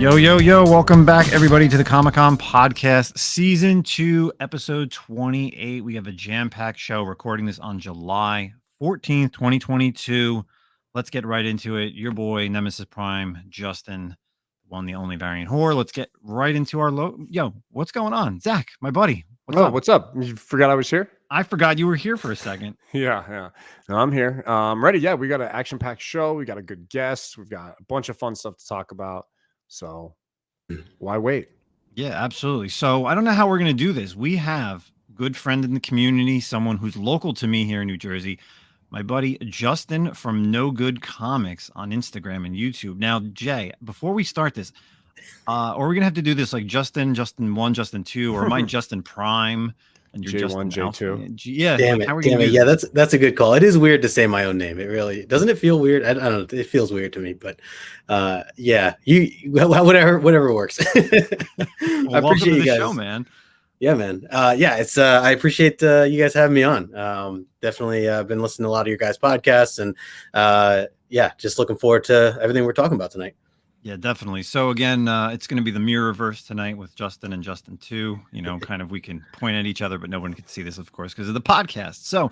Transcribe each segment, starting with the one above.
Yo, yo, yo. Welcome back, everybody, to the Comic-Con Podcast, Season 2, Episode 28. We have a jam-packed show recording this on July 14th, 2022. Let's get right into it. Your boy, Nemesis Prime, Justin, one, the only variant whore. Let's get right into our Yo, what's going on? Zach, my buddy. What's up? You forgot I was here? I forgot you were here for a second. Yeah. No, I'm here. I'm ready. Yeah, we got an action-packed show. We got a good guest. We've got a bunch of fun stuff to talk about. So why wait? Yeah, absolutely. So I don't know how we're going to do this. We have a good friend in the community, someone who's local to me here in New Jersey, my buddy Justin from KnowGoodComics on Instagram and YouTube. Now, Jay, before we start this, or we're going to have to do this like Justin 1, Justin 2, or my Justin Prime. And you're J1, J2. Yeah. Damn it. Yeah, that's a good call. It is weird to say my own name. It really doesn't. It feel weird. I don't know. It feels weird to me, but yeah, whatever works. Well, I appreciate you guys. Show, man. Yeah, man. It's I appreciate you guys having me on. Definitely been listening to a lot of your guys' podcasts, and just looking forward to everything we're talking about tonight. Yeah, definitely. So again, it's going to be the Mirrorverse tonight with Justin and Justin 2. You know, kind of we can point at each other, but no one can see this, of course, because of the podcast. So,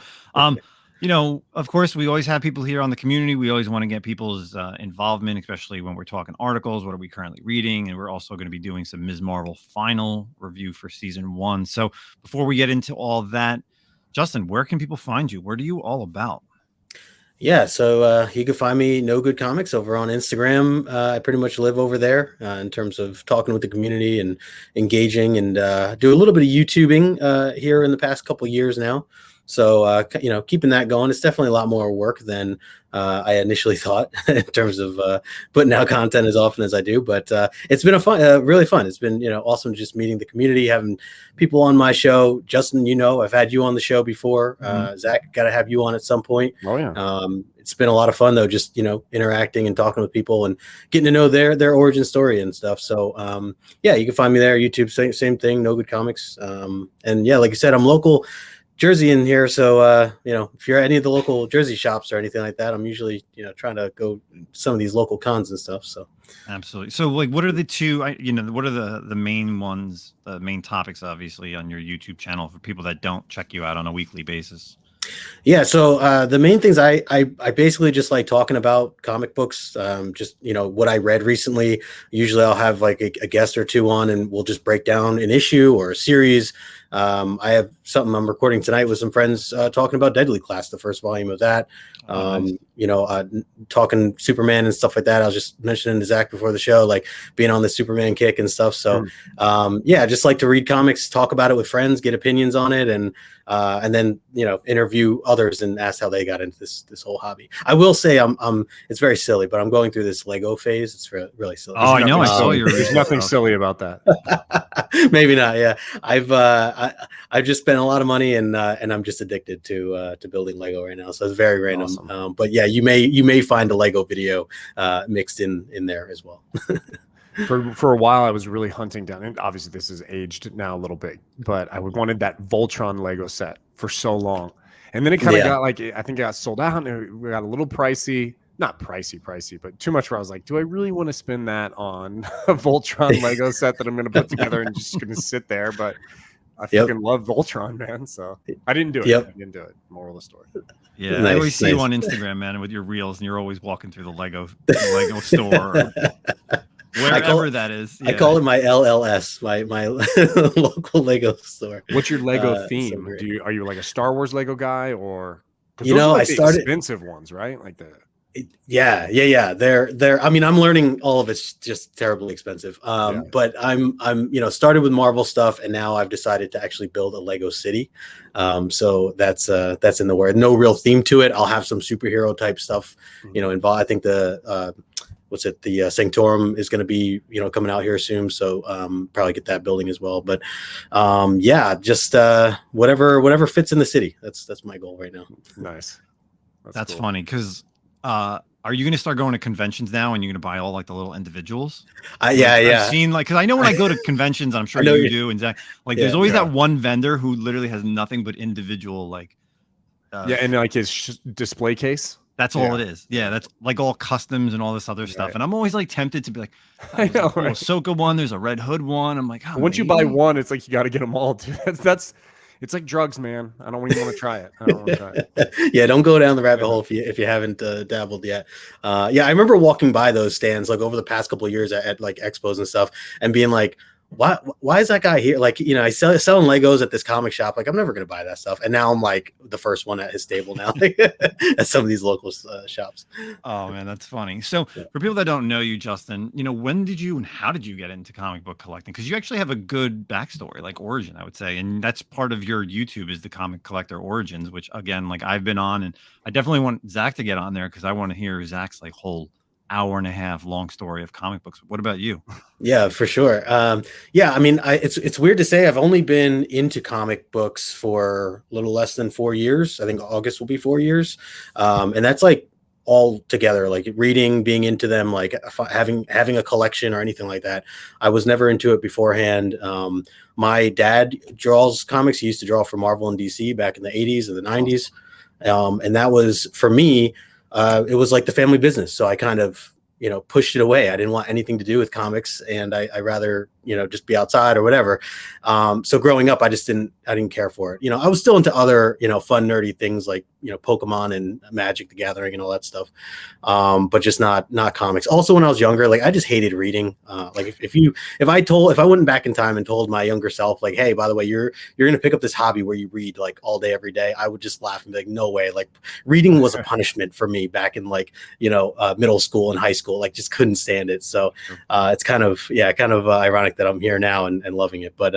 you know, of course, we always have people here on the community. We always want to get people's involvement, especially when we're talking articles. What are we currently reading? And we're also going to be doing some Ms. Marvel final review for season 1. So before we get into all that, Justin, where can people find you? What are you all about? Yeah, so you can find me KnowGoodComics over on Instagram. I pretty much live over there in terms of talking with the community and engaging, and do a little bit of YouTubing here in the past couple of years now. So, keeping that going. It's definitely a lot more work than I initially thought in terms of putting out content as often as I do. But it's been really fun. It's been, awesome just meeting the community, having people on my show. Justin, I've had you on the show before. Zach, got to have you on at some point. Oh, yeah. It's been a lot of fun, though, just, interacting and talking with people and getting to know their origin story and stuff. So, you can find me there. YouTube, same thing, KnowGoodComics. And yeah, like I said, I'm local Jersey in here, so if you're at any of the local Jersey shops or anything like that, I'm usually trying to go some of these local cons and stuff. So absolutely. So like, what are the two? What are the main ones, the main topics, obviously, on your YouTube channel for people that don't check you out on a weekly basis? Yeah, so the main things I basically just like talking about comic books, just what I read recently. Usually I'll have like a guest or two on, and we'll just break down an issue or a series. I have something I'm recording tonight with some friends talking about Deadly Class, the first volume of that. Nice. Talking Superman and stuff like that. I was just mentioning to Zach before the show, like being on the Superman kick and stuff. So I just like to read comics, talk about it with friends, get opinions on it, and then interview others and ask how they got into this whole hobby. I will say it's very silly, but I'm going through this Lego phase. It's really silly. Oh, I know. I saw your. There's nothing silly about that. Maybe not. Yeah, I've just spent a lot of money, and I'm just addicted to building Lego right now. So it's very random. Awesome. But yeah, you may find a Lego video mixed in there as well. For a while, I was really hunting down, and obviously this is aged now a little bit, but I wanted that Voltron Lego set for so long. And then it kind of got like, I think it got sold out, and it got a little pricey. Not pricey, but too much where I was like, do I really want to spend that on a Voltron Lego set that I'm going to put together and just going to sit there? But I fucking love Voltron, man. So I didn't do it. I didn't do it. Moral of the story. Yeah, I always see you on Instagram, man, with your reels, and you're always walking through the Lego store. Or wherever that is. Yeah. I call it my LLS, my local Lego store. What's your Lego theme? Are you like a Star Wars Lego guy, or I started expensive ones, right? Like the Yeah. They're. I mean, I'm learning all of it's just terribly expensive. But I'm started with Marvel stuff, and now I've decided to actually build a Lego city. So that's in the word. No real theme to it. I'll have some superhero type stuff, involved. I think the Sanctorum is going to be, coming out here soon. So probably get that building as well. But just whatever fits in the city. That's my goal right now. Nice. That's cool. Funny because are you going to start going to conventions now and you're going to buy all like the little individuals? Yeah. I've seen because I know when I go to conventions, I'm sure you do. And Zach, there's always that one vendor who literally has nothing but individual and like his display case. That's all it is. Yeah, that's like all customs and all this other stuff. And I'm always like tempted to be like, oh, I know, a cool Ahsoka one, there's a Red Hood one. I'm like, oh, once you buy one, it's like you got to get them all. Too. That's it's like drugs, man. I don't even want to try it. I don't want to try it. Yeah, don't go down the rabbit hole if you haven't dabbled yet. Yeah, I remember walking by those stands like over the past couple of years at like expos and stuff, and being like, why is that guy here? Like, you know, I selling Legos at this comic shop. Like, I'm never gonna buy that stuff. And now I'm like the first one at his table now at some of these local shops. Oh man, that's funny. So for people that don't know you, Justin, you know, when did you and how did you get into comic book collecting? Because you actually have a good backstory, like origin, I would say, and that's part of your YouTube is the comic collector origins, which again, like I've been on, and I definitely want Zach to get on there because I want to hear Zach's like whole hour and a half long story of comic books. What about you? Yeah, for sure. Yeah, I mean, it's weird to say I've only been into comic books for a little less than 4 years. I think August will be 4 years, and that's like all together, like reading, being into them, like having a collection or anything like that. I was never into it beforehand. My dad draws comics. He used to draw for Marvel and DC back in the 80s and the 90s, and that was for me. It was like the family business. So I kind of, you know, pushed it away. I didn't want anything to do with comics, and I rather, you know, just be outside or whatever. So growing up, I didn't care for it. You know, I was still into other, you know, fun, nerdy things like, you know, Pokemon and Magic the Gathering and all that stuff. But just not comics. Also, when I was younger, like I just hated reading. Like if I went back in time and told my younger self, like, hey, by the way, you're going to pick up this hobby where you read like all day, every day, I would just laugh and be like, no way. Like reading was a punishment for me back in like, you know, middle school and high school, like just couldn't stand it. So it's kind of ironic that I'm here now and loving it. But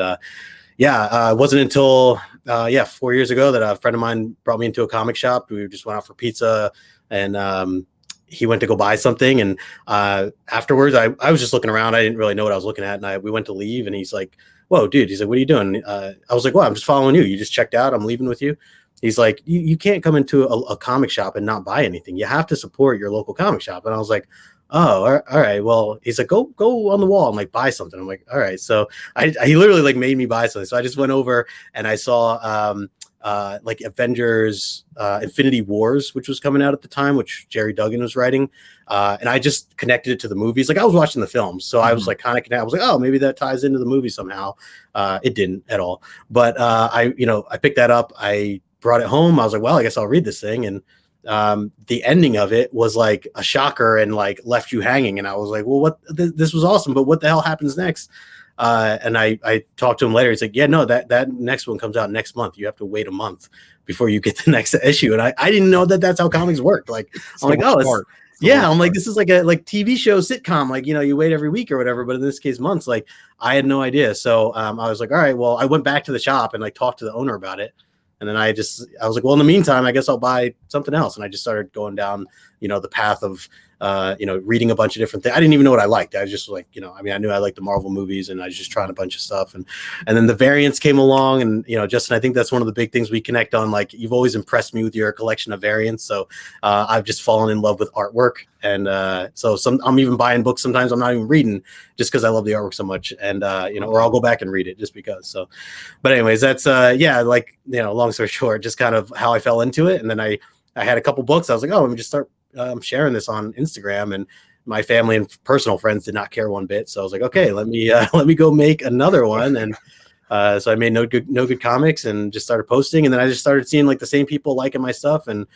it wasn't until 4 years ago that a friend of mine brought me into a comic shop. We just went out for pizza, and he went to go buy something. And afterwards, I was just looking around. I didn't really know what I was looking at. And we went to leave, and he's like, whoa, dude. He's like, what are you doing? I was like, well, I'm just following you. You just checked out. I'm leaving with you. He's like, you can't come into a comic shop and not buy anything. You have to support your local comic shop. And I was like, oh, all right. Well, he's like, go on the wall and like buy something. I'm like, all right. So he literally like made me buy something. So I just went over and I saw like Avengers Infinity Wars, which was coming out at the time, which Jerry Duggan was writing. And I just connected it to the movies. Like I was watching the films. So I was like kind of connected. I was like, oh, maybe that ties into the movie somehow. It didn't at all. But I picked that up. I brought it home. I was like, well, I guess I'll read this thing. And the ending of it was like a shocker and like left you hanging. And I was like, well, this was awesome, but what the hell happens next? And I talked to him later. He's like, yeah, no, that next one comes out next month. You have to wait a month before you get the next issue. And I didn't know that's how comics worked. Like, I'm like, oh, I'm like, this is like a TV show sitcom. Like, you know, you wait every week or whatever, but in this case, months. Like, I had no idea. So I was like, all right, well, I went back to the shop and like talked to the owner about it. And then I was like, well, in the meantime, I guess I'll buy something else. And I just started going down, you know, the path of, reading a bunch of different things. I didn't even know what I liked. I was just like, you know, I mean, I knew I liked the Marvel movies, and I was just trying a bunch of stuff. And then the variants came along, and, you know, Justin, I think that's one of the big things we connect on. Like, you've always impressed me with your collection of variants. So I've just fallen in love with artwork. And so I'm even buying books sometimes I'm not even reading just because I love the artwork so much. And, or I'll go back and read it just because. So, but anyways, that's, like, you know, long story short, just kind of how I fell into it. And then I had a couple books. I was like, oh, let me just start sharing this on Instagram. And my family and personal friends did not care one bit. So I was like, okay, let me go make another one. And so I made No Good Comics and just started posting. And then I just started seeing like the same people liking my stuff, and,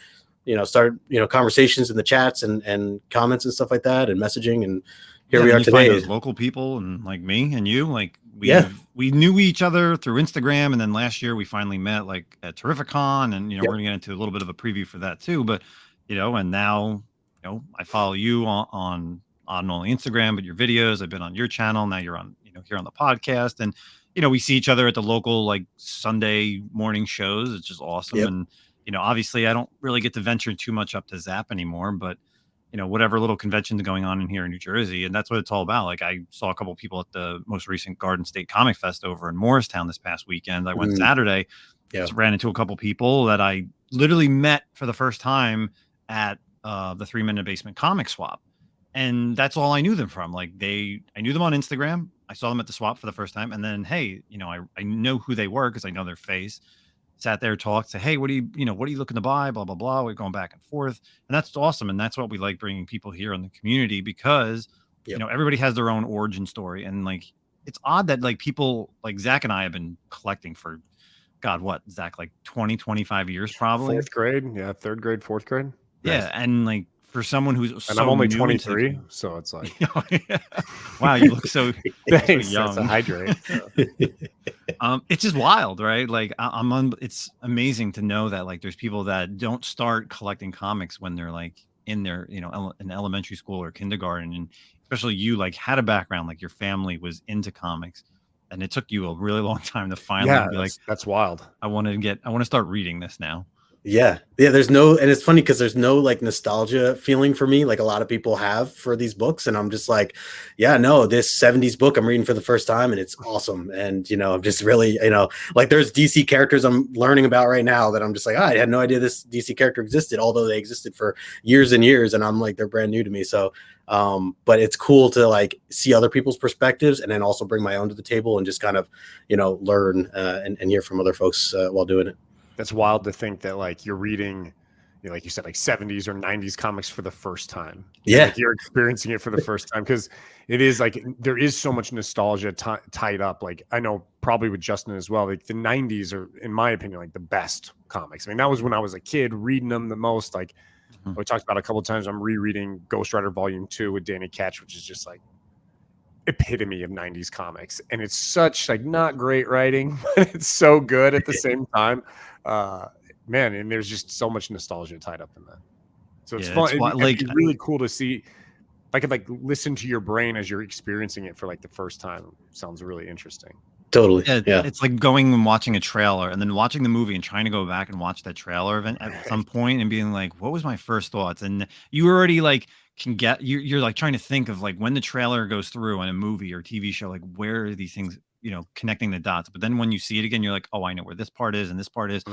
you know, started, you know, conversations in the chats and comments and stuff like that, and messaging. And here we are today. Those local people and like me and you, like we knew each other through Instagram. And then last year we finally met like at Terrificon, and, you know, we're gonna get into a little bit of a preview for that too. But, you know, and now, you know, I follow you on only Instagram, but your videos, I've been on your channel. Now you're on, you know, here on the podcast, and, you know, we see each other at the local like Sunday morning shows. It's just awesome. Yep. And, you know, obviously I don't really get to venture too much up to Zap anymore, but, you know, whatever little conventions going on in here in New Jersey. And that's what it's all about. Like, I saw a couple of people at the most recent Garden State Comic Fest over in Morristown this past weekend. I went Saturday, just ran into a couple people that I literally met for the first time at the 3 Minute Basement Comic Swap. And that's all I knew them from. Like, I knew them on Instagram. I saw them at the swap for the first time. And then, hey, you know, I know who they were because I know their face. sat there, talked, say, hey, what are you looking to buy? Blah, blah, blah. We're going back and forth. And that's awesome. And that's what we like bringing people here in the community because, everybody has their own origin story. And like, it's odd that like people like Zach and I have been collecting for God, what, Zach, like 20, 25 years probably? 4th grade. Yeah. 3rd grade, 4th grade. Yeah. Nice. And like for someone who's and I'm only 23, so it's like wow, you look so, thanks, so young. That's a hydrate. It's just wild, right? Like it's amazing to know that like there's people that don't start collecting comics when they're like in their, in elementary school or kindergarten, and especially you like had a background, like your family was into comics, and it took you a really long time to finally be like, that's wild. I want to start reading this now. Yeah. There's no, and it's funny because there's no like nostalgia feeling for me, like a lot of people have for these books. And I'm just like, yeah, no, this 70s book I'm reading for the first time and it's awesome. And, I'm just really, like there's DC characters I'm learning about right now that I'm just like, I had no idea this DC character existed, although they existed for years and years. And I'm like, they're brand new to me. So, but it's cool to like see other people's perspectives and then also bring my own to the table and just kind of, learn and hear from other folks while doing it. That's wild to think that like you're reading, like you said, like 70s or 90s comics for the first time. Yeah. Like you're experiencing it for the first time because it is like there is so much nostalgia tied up. Like I know probably with Justin as well, like the 90s are, in my opinion, like the best comics. I mean, that was when I was a kid reading them the most. Like we talked about a couple of times, I'm rereading Ghost Rider Volume 2 with Danny Ketch, which is just like epitome of 90s comics. And it's such like not great writing, but it's so good at the same time. Man, and there's just so much nostalgia tied up in that. So it's fun. It's really cool to see. If I could like listen to your brain as you're experiencing it for like the first time. Sounds really interesting. Totally. Yeah. It's like going and watching a trailer and then watching the movie and trying to go back and watch that trailer event at some point and being like, what was my first thoughts? And you already like can get, you're like trying to think of like when the trailer goes through on a movie or TV show, like where are these things, connecting the dots. But then when you see it again, you're like, oh, I know where this part is and this part is.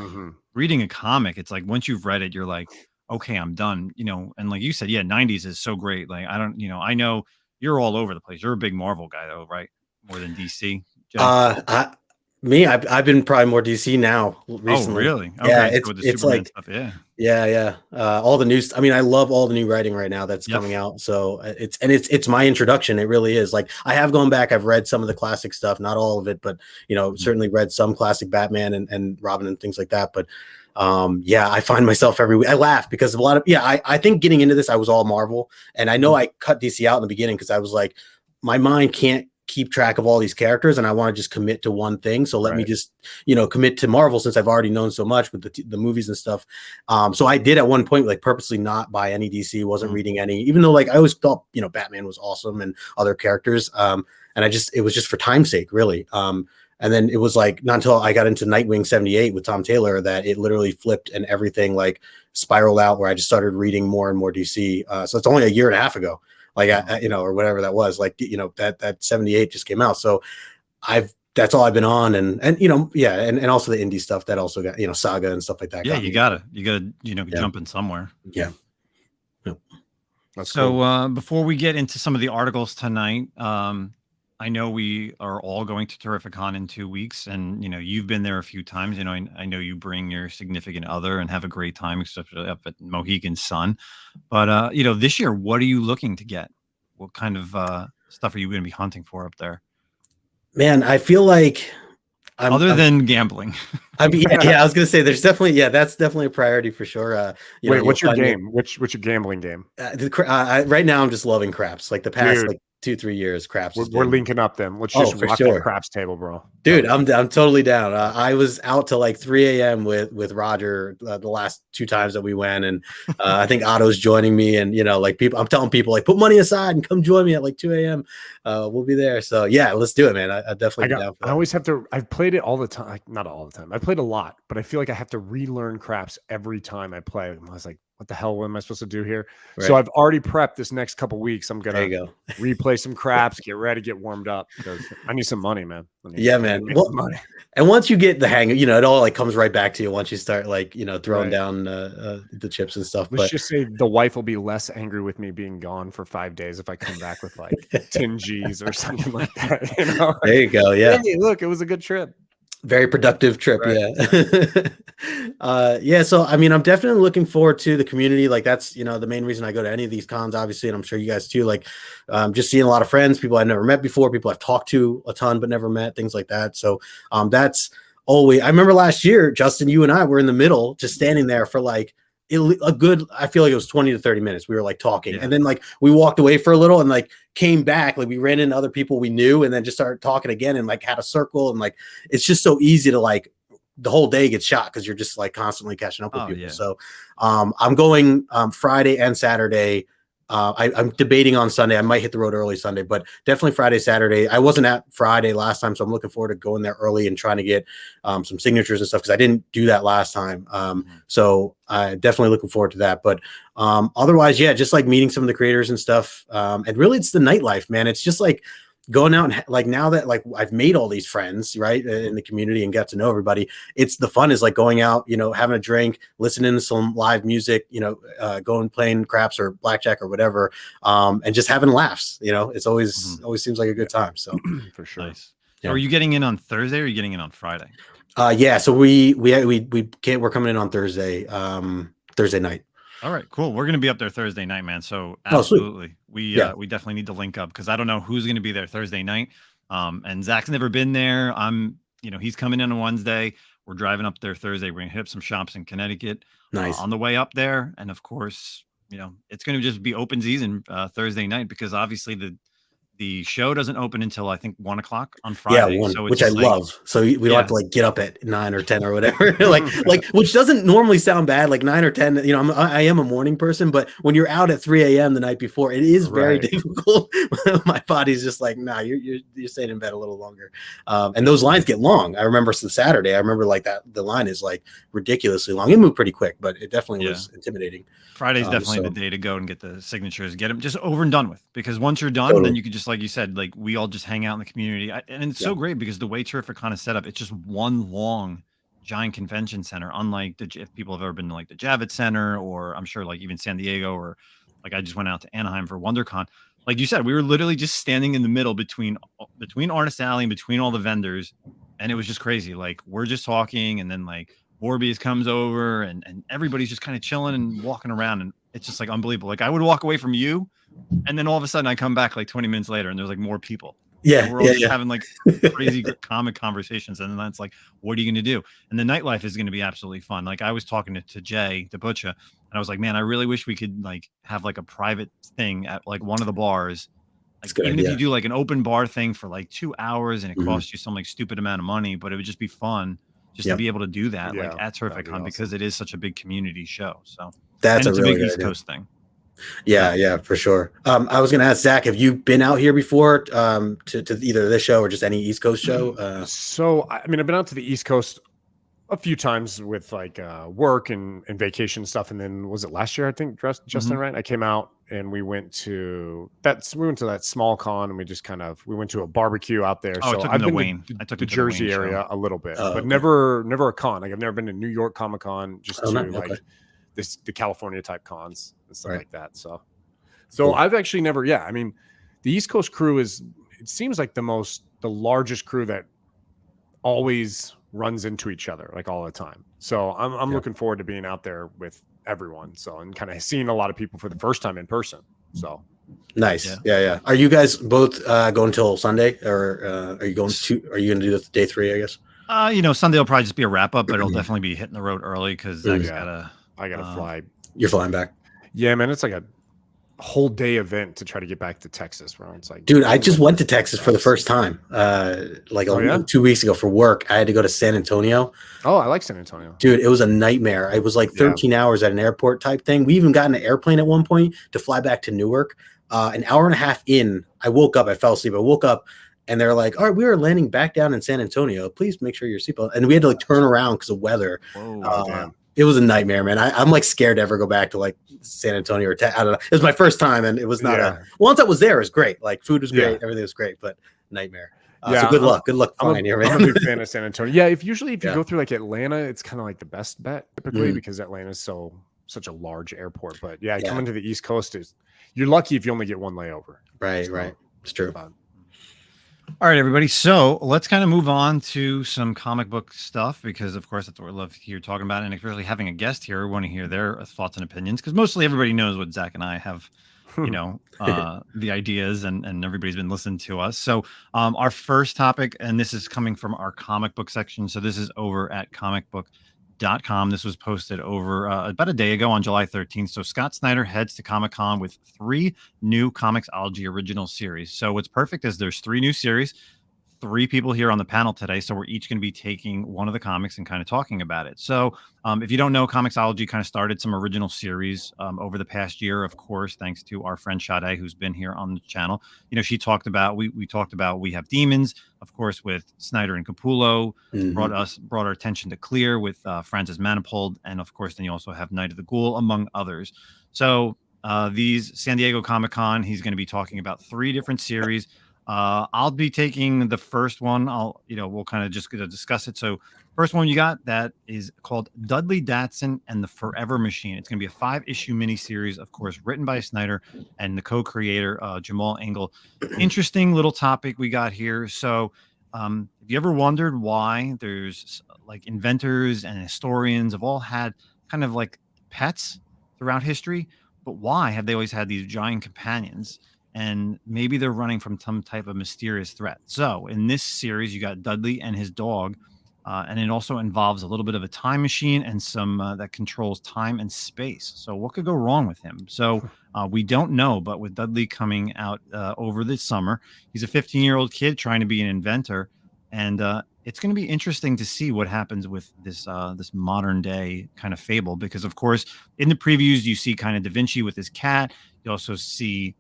Reading a comic, it's like once you've read it, you're like, okay, I'm done. And like you said, 90s is so great. Like I don't, I know you're all over the place. You're a big Marvel guy though, right? More than DC. I've been probably more DC now recently. Oh, really? Okay. Yeah, so it's like stuff, yeah. All the news. I mean, I love all the new writing right now that's coming out. So it's my introduction. It really is. Like I have gone back. I've read some of the classic stuff, not all of it, but certainly read some classic Batman and Robin and things like that. But I find myself every week. I laugh because a lot of I think getting into this, I was all Marvel, and I know I cut DC out in the beginning because I was like, my mind can't keep track of all these characters and I want to just commit to one thing. So let me just, commit to Marvel since I've already known so much with the movies and stuff. So I did at one point, like purposely not buy any DC, wasn't reading any, even though like I always thought, Batman was awesome and other characters. And it was just for time's sake, really. And then it was like, not until I got into Nightwing 78 with Tom Taylor that it literally flipped and everything like spiraled out where I just started reading more and more DC. So it's only a year and a half ago. Like, or whatever that was, like, that 78 just came out. So that's all I've been on. And and also the indie stuff that also got, Saga and stuff like that. Yeah. You gotta, jump in somewhere. Yeah. That's so cool. Before we get into some of the articles tonight, I know we are all going to Terrificon in 2 weeks, and you've been there a few times. I know you bring your significant other and have a great time, especially up at Mohegan Sun. But this year, what are you looking to get? What kind of stuff are you going to be hunting for up there? Man, I feel like other than gambling. I mean, I was going to say there's definitely, that's definitely a priority for sure. Wait, what's your game? What's your gambling game? Right now, I'm just loving craps. Like the past 2-3 years, craps. We're linking up then. Let's just rock that craps table, bro. Dude, I'm totally down. I was out till like 3 a.m. with Roger the last 2 times that we went, and I think Otto's joining me. And like people, I'm telling people like put money aside and come join me at like 2 a.m. We'll be there. So yeah, let's do it, man. I definitely. Down for that. I always have to. I've played it all the time. Like, not all the time. I played a lot, but I feel like I have to relearn craps every time I play. I was like, what the hell am I supposed to do here? Right. So I've already prepped this next couple weeks. I'm gonna replay some craps, get ready, get warmed up because I need some money, man. Man. Money. And once you get the hang of, it all like comes right back to you once you start like, throwing down the chips and stuff. Let's just say the wife will be less angry with me being gone for 5 days if I come back with like 10 G's or something like that. There you go. Yeah. Hey, look, it was a good trip. Very productive trip, Right. Yeah. Yeah, so I mean, I'm definitely looking forward to the community. Like that's, the main reason I go to any of these cons, obviously, and I'm sure you guys too. Like, just seeing a lot of friends, people I've never met before, people I've talked to a ton but never met, things like that. So that's always. I remember last year, Justin, you and I were in the middle, just standing there for like a good, I feel like it was 20 to 30 minutes. We were like talking, and then like we walked away for a little and like came back, like we ran into other people we knew and then just started talking again and like had a circle. And like it's just so easy to like the whole day gets shot because you're just like constantly catching up with people. So I'm going Friday and Saturday. I'm debating on Sunday. I might hit the road early Sunday, but definitely Friday, Saturday. I wasn't at Friday last time, so I'm looking forward to going there early and trying to get some signatures and stuff because I didn't do that last time. So I definitely looking forward to that. But otherwise, yeah, just like meeting some of the creators and stuff. And really, it's the nightlife, man. It's just like going out and like now that like I've made all these friends right in the community and got to know everybody, it's the fun is like going out, having a drink, listening to some live music, going playing craps or blackjack or whatever, and just having laughs. It's always seems like a good time. So for sure. Nice. So are you getting in on Thursday or are you getting in on Friday? Yeah, so we're coming in on Thursday night. All right, cool. We're going to be up there Thursday night, man. So absolutely, we definitely need to link up because I don't know who's going to be there Thursday night. And Zach's never been there. He's coming in on Wednesday. We're driving up there Thursday. We're going to hit up some shops in Connecticut. Nice. On the way up there, and of course, it's going to just be open season Thursday night because obviously the show doesn't open until I think 1 o'clock on Friday. Yeah, so which I love. So we don't have to like get up at 9 or 10 or whatever. like which doesn't normally sound bad. Like 9 or 10. I am a morning person, but when you're out at 3 a.m. the night before, it is very difficult. My body's just like, nah, you're staying in bed a little longer. And those lines get long. I remember some Saturday. I remember like that the line is like ridiculously long. It moved pretty quick, but it definitely was intimidating. Friday's definitely the day to go and get the signatures, get them just over and done with. Because once you're done, then you can just, like you said, like we all just hang out in the community. And it's so great because the way Terrificon is set up, it's just one long giant convention center. Unlike if people have ever been to like the Javits Center or I'm sure like even San Diego or like I just went out to Anaheim for WonderCon. Like you said, we were literally just standing in the middle between Artist Alley and between all the vendors. And it was just crazy. Like we're just talking and then like Morbius comes over and everybody's just kind of chilling and walking around and it's just like unbelievable. Like I would walk away from you and then all of a sudden I come back like 20 minutes later and there's like more people. Yeah. And we're all just having like crazy comic conversations. And then that's like, what are you going to do? And the nightlife is going to be absolutely fun. Like I was talking to Jay, the butcher, and I was like, man, I really wish we could like have like a private thing at like one of the bars. Like, even if you do like an open bar thing for like 2 hours and it costs you some like stupid amount of money, but it would just be fun just to be able to do that like at Terrificon because it is such a big community show. So that's it's a really big East Coast thing. Yeah, for sure. I was going to ask Zach, have you been out here before to either this show or just any East Coast show? So, I mean, I've been out to the East Coast a few times with like work and vacation stuff. And then was it last year? I think Justin, right? I came out and we went to that small con and we went to a barbecue out there. Oh, so I've been Wayne. I took the Jersey Wayne area show a little bit, but never a con. Like I've never been to New York Comic Con, just the California type cons and stuff like that. So cool. I've actually never, I mean, the East Coast crew it seems like the largest crew that always runs into each other like all the time. So I'm looking forward to being out there with everyone. So, and kind of seeing a lot of people for the first time in person. So nice. Yeah. Are you guys both going till Sunday or are you going to do the day 3, I guess? Sunday will probably just be a wrap up, but it'll definitely be hitting the road early because I gotta fly. You're flying back? Yeah, man. It's like a whole day event to try to get back to Texas, bro. It's like, dude, I just went to Texas for the first time 2 weeks ago for work. I had to go to San Antonio. Oh, I like San Antonio, dude. It was a nightmare. It was like 13 hours at an airport type thing. We even got in an airplane at one point to fly back to Newark. An hour and a half in, I woke up. I fell asleep. I woke up and they're like, all right, we are landing back down in San Antonio. Please make sure your seatbelt. And we had to like turn around because of weather. Whoa, it was a nightmare, man. I'm like scared to ever go back to like San Antonio or I don't know. It was my first time, and it was not once I was there, it was great. Like food was great, everything was great, but nightmare. So good luck flying here, man. I'm a big fan of San Antonio. Yeah, if you go through like Atlanta, it's kind of like the best bet typically because Atlanta's such a large airport. But coming to the East Coast you're lucky if you only get one layover. Right. It's true. All right, everybody. So let's kind of move on to some comic book stuff because, of course, that's what we love here talking about. And especially having a guest here, we want to hear their thoughts and opinions because mostly everybody knows what Zach and I have, the ideas and everybody's been listening to us. So our first topic, and this is coming from our comic book section. So this is over at comicbook.com. This was posted over about a day ago on July 13th. So Scott Snyder heads to Comic-Con with 3 new Comixology original series. So what's perfect is there's 3 new series, 3 people here on the panel today. So we're each going to be taking one of the comics and kind of talking about it. So if you don't know, Comixology kind of started some original series over the past year, of course, thanks to our friend Sade, who's been here on the channel. She talked about, we talked about We Have Demons, of course, with Snyder and Capullo, brought our attention to Clear with Francis Manifold. And of course, then you also have Night of the Ghoul, among others. So these San Diego Comic-Con, he's going to be talking about 3 different series. I'll be taking the first one. We'll kind of just discuss it. So first one you got that is called Dudley Datsun and the Forever Machine. It's going to be a 5-issue miniseries, of course, written by Snyder and the co-creator, Jamal Engel. Interesting little topic we got here. So have you ever wondered why there's like inventors and historians have all had kind of like pets throughout history, but why have they always had these giant companions? And maybe they're running from some type of mysterious threat. So in this series, you got Dudley and his dog, and it also involves a little bit of a time machine and some that controls time and space. So what could go wrong with him? So we don't know, but with Dudley coming out over this summer, he's a 15-year-old kid trying to be an inventor, and it's going to be interesting to see what happens with this this modern day kind of fable. Because of course, in the previews, you see kind of Da Vinci with his cat. You also see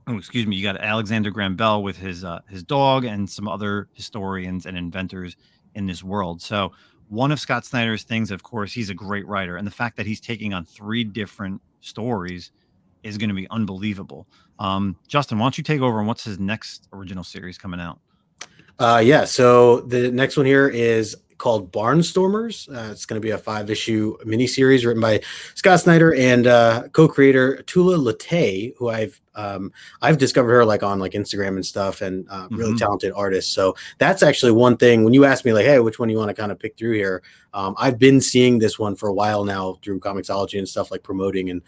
you got Alexander Graham Bell with his dog and some other historians and inventors in this world. So one of Scott Snyder's things, of course, he's a great writer. And the fact that he's taking on 3 different stories is going to be unbelievable. Justin, why don't you take over and what's his next original series coming out? So the next one here is called Barnstormers. It's going to be a 5-issue miniseries written by Scott Snyder and co-creator Tula Latay, who I've discovered her like on like Instagram and stuff, and really talented artist. So that's actually one thing. When you ask me like, hey, which one you want to kind of pick through here, I've been seeing this one for a while now through Comixology and stuff like promoting, and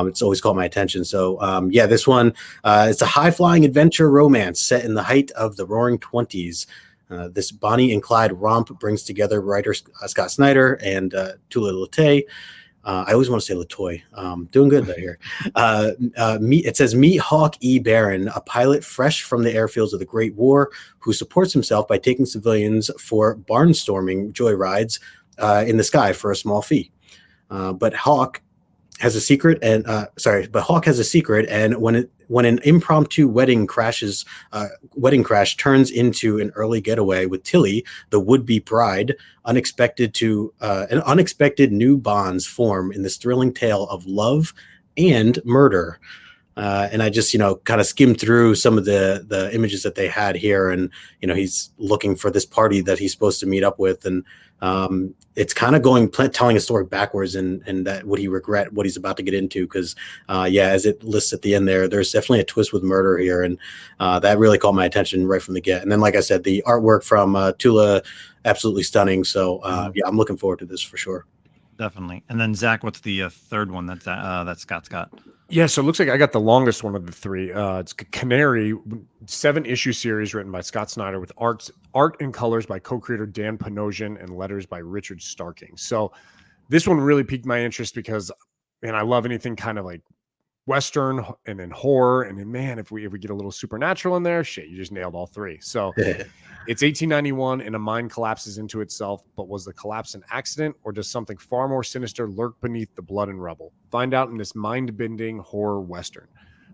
it's always caught my attention. So this one, it's a high-flying adventure romance set in the height of the Roaring '20s. This Bonnie and Clyde romp brings together writer Scott Snyder and Tula Latay. I always want to say Latoy. Doing good though here. It says, meet Hawk E. Barron, a pilot fresh from the airfields of the Great War who supports himself by taking civilians for barnstorming joyrides in the sky for a small fee. But Hawk has a secret, and when an impromptu wedding crash turns into an early getaway with Tilly, the would-be bride, unexpected new bonds form in this thrilling tale of love and murder. And I just, kind of skimmed through some of the images that they had here, and he's looking for this party that he's supposed to meet up with, and it's kind of telling a story backwards, and that would he regret what he's about to get into, because as it lists at the end there's definitely a twist with murder here, and that really caught my attention right from the get. And then, like I said, the artwork from Tula, absolutely stunning. So I'm looking forward to this for sure. Definitely. And then Zach, what's the third one that Scott's got? Yeah, so it looks like I got the longest one of the 3. It's Canary, 7-issue series written by Scott Snyder with art and colors by co-creator Dan Panosian and letters by Richard Starking. So this one really piqued my interest because, man, I love anything kind of like Western and then horror. And then, man, if we get a little supernatural in there, shit, you just nailed all 3. So it's 1891 and a mine collapses into itself, but was the collapse an accident, or does something far more sinister lurk beneath the blood and rubble? Find out in this mind-bending horror Western.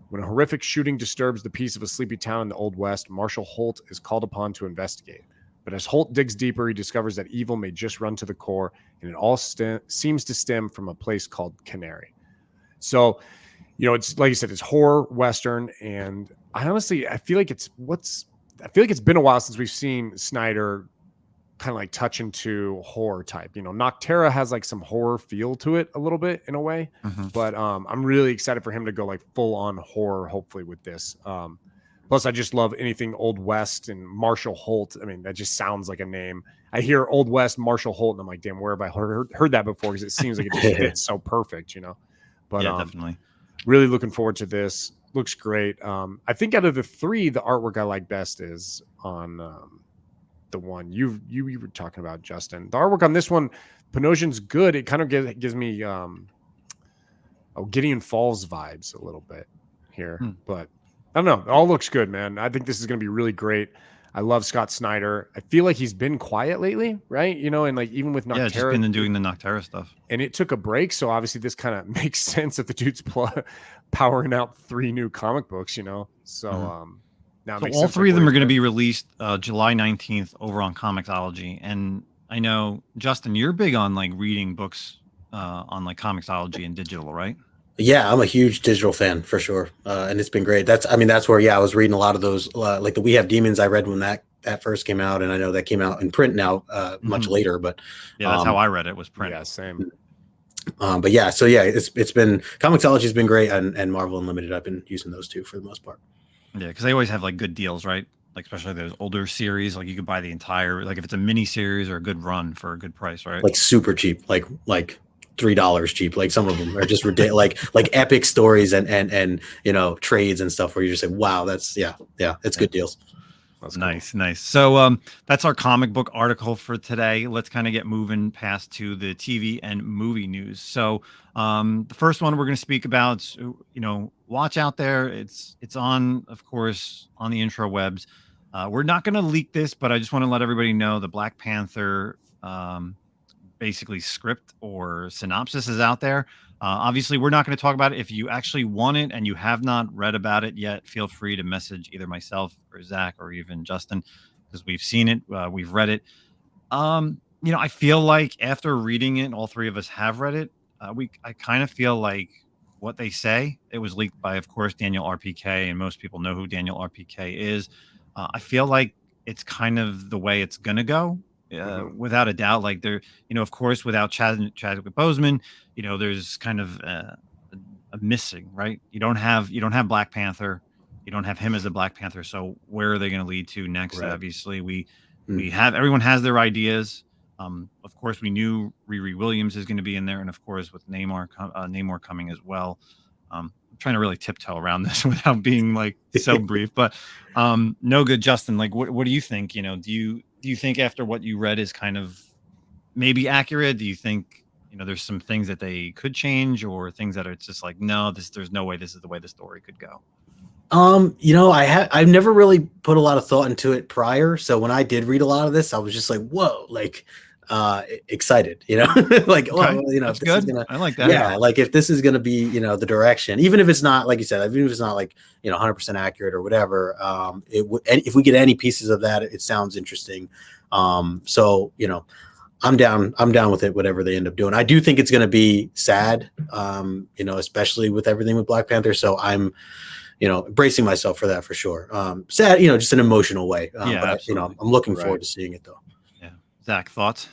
When a horrific shooting disturbs the peace of a sleepy town in the Old West, Marshal Holt is called upon to investigate. But as Holt digs deeper, he discovers that evil may just run to the core, and it all seems to stem from a place called Canary. So, it's like you said, it's horror Western, and I feel like it's been a while since we've seen Snyder kind of like touch into horror type. Noctera has like some horror feel to it a little bit in a way, but I'm really excited for him to go like full on horror, hopefully with this. But Plus, I just love anything Old West and Marshall Holt. I mean, that just sounds like a name. I hear Old West, Marshall Holt, and I'm like, damn, where have I heard that before? Because it seems like it just fits so perfect, you know? But yeah, definitely. Really looking forward to this. Looks great. I think out of the three, the artwork I like best is on the one you were talking about, Justin. The artwork on this one, Panosian's good. It kind of gives me Gideon Falls vibes a little bit here. But I don't know. It all looks good, man. I think this is going to be really great. I love Scott Snyder. I feel like he's been quiet lately, right? You know, and like even with Nocterra. Yeah, just been doing the Nocterra stuff. And it took a break, so obviously this kind of makes sense that the dude's powering out 3 new comic books, you know? So now so all 3 of them are going to be released July 19th over on Comixology. And I know, Justin, you're big on like reading books on like Comixology and digital, right? Yeah, I'm a huge digital fan for sure, and it's been great. That's where I was reading a lot of those, like the We Have Demons. I read when that first came out, and I know that came out in print now, much later. But yeah, that's how I read it, was print. Yeah, same. But yeah, so yeah, it's been Comixology's been great, and Marvel Unlimited. I've been using those 2 for the most part. Yeah, because they always have like good deals, right? Like especially those older series, like you could buy the entire, like if it's a mini series or a good run for a good price, right? Like super cheap, like $3 cheap. Like some of them are just ridiculous, like epic stories and you know, trades and stuff where you just say, wow, that's it's good deals. That's nice. So that's our comic book article for today. Let's kind of get moving past to the TV and movie news. So the first one we're going to speak about, you know, watch out there. It's on, of course, on the intro webs. We're not going to leak this, but I just want to let everybody know the Black Panther basically script or synopsis is out there. Obviously, we're not going to talk about it. If you actually want it and you have not read about it yet, feel free to message either myself or Zach or even Justin, because we've seen it, we've read it. You know, I feel like after reading it, all 3 of us have read it. I kind of feel like what they say, it was leaked by, of course, Daniel RPK, and most people know who Daniel RPK is. I feel like it's kind of the way it's gonna go. Without a doubt, like there, you know, of course, without Chadwick Boseman, you know, there's kind of a missing, right? You don't have Black Panther, you don't have him as a Black Panther. So where are they going to lead to next? Right. Obviously, we have, everyone has their ideas. Of course, we knew Riri Williams is going to be in there, and of course, with Namor coming as well. I'm trying to really tiptoe around this without being like so brief, but no good, Justin. Like, what do you think? You know, do you think after what you read is kind of maybe accurate? Do you think, you know, there's some things that they could change, or things that are just like, no, there's no way this is the way the story could go? You know, I've never really put a lot of thought into it prior. So when I did read a lot of this, I was just like, whoa, like excited, you know, like, okay. Well, you know, that's good. I like that. Yeah, like if this is gonna be, you know, the direction, even if it's not, like you said, even if it's not like, you know, 100% accurate or whatever, if we get any pieces of that, it sounds interesting. So, you know, I'm down with it, whatever they end up doing. I do think it's gonna be sad, you know, especially with everything with Black Panther. So I'm, you know, bracing myself for that for sure. Sad, you know, just an emotional way. Yeah, but, you know, I'm looking forward to seeing it though. Yeah. Zach, thoughts?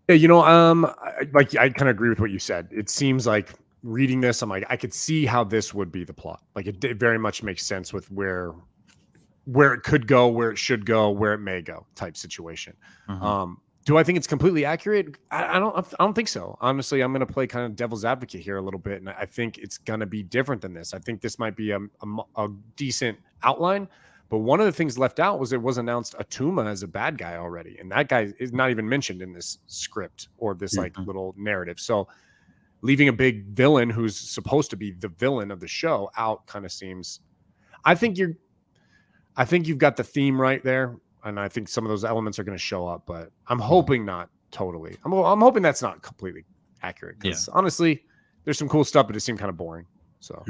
Yeah, you know, I kind of agree with what you said. It seems like reading this, I'm like, I could see how this would be the plot. Like it very much makes sense with where it could go, where it should go, where it may go type situation. Mm-hmm. Do I think it's completely accurate? I don't think so. Honestly, I'm going to play kind of devil's advocate here a little bit, and I think it's going to be different than this. I think this might be a decent outline, but one of the things left out was it was announced Atuma as a bad guy already, and that guy is not even mentioned in this script or this like little narrative. So leaving a big villain who's supposed to be the villain of the show out kind of seems. I think you've got the theme right there. And I think some of those elements are going to show up, but I'm hoping not totally. I'm hoping that's not completely accurate, because honestly, there's some cool stuff, but it seemed kind of boring. So,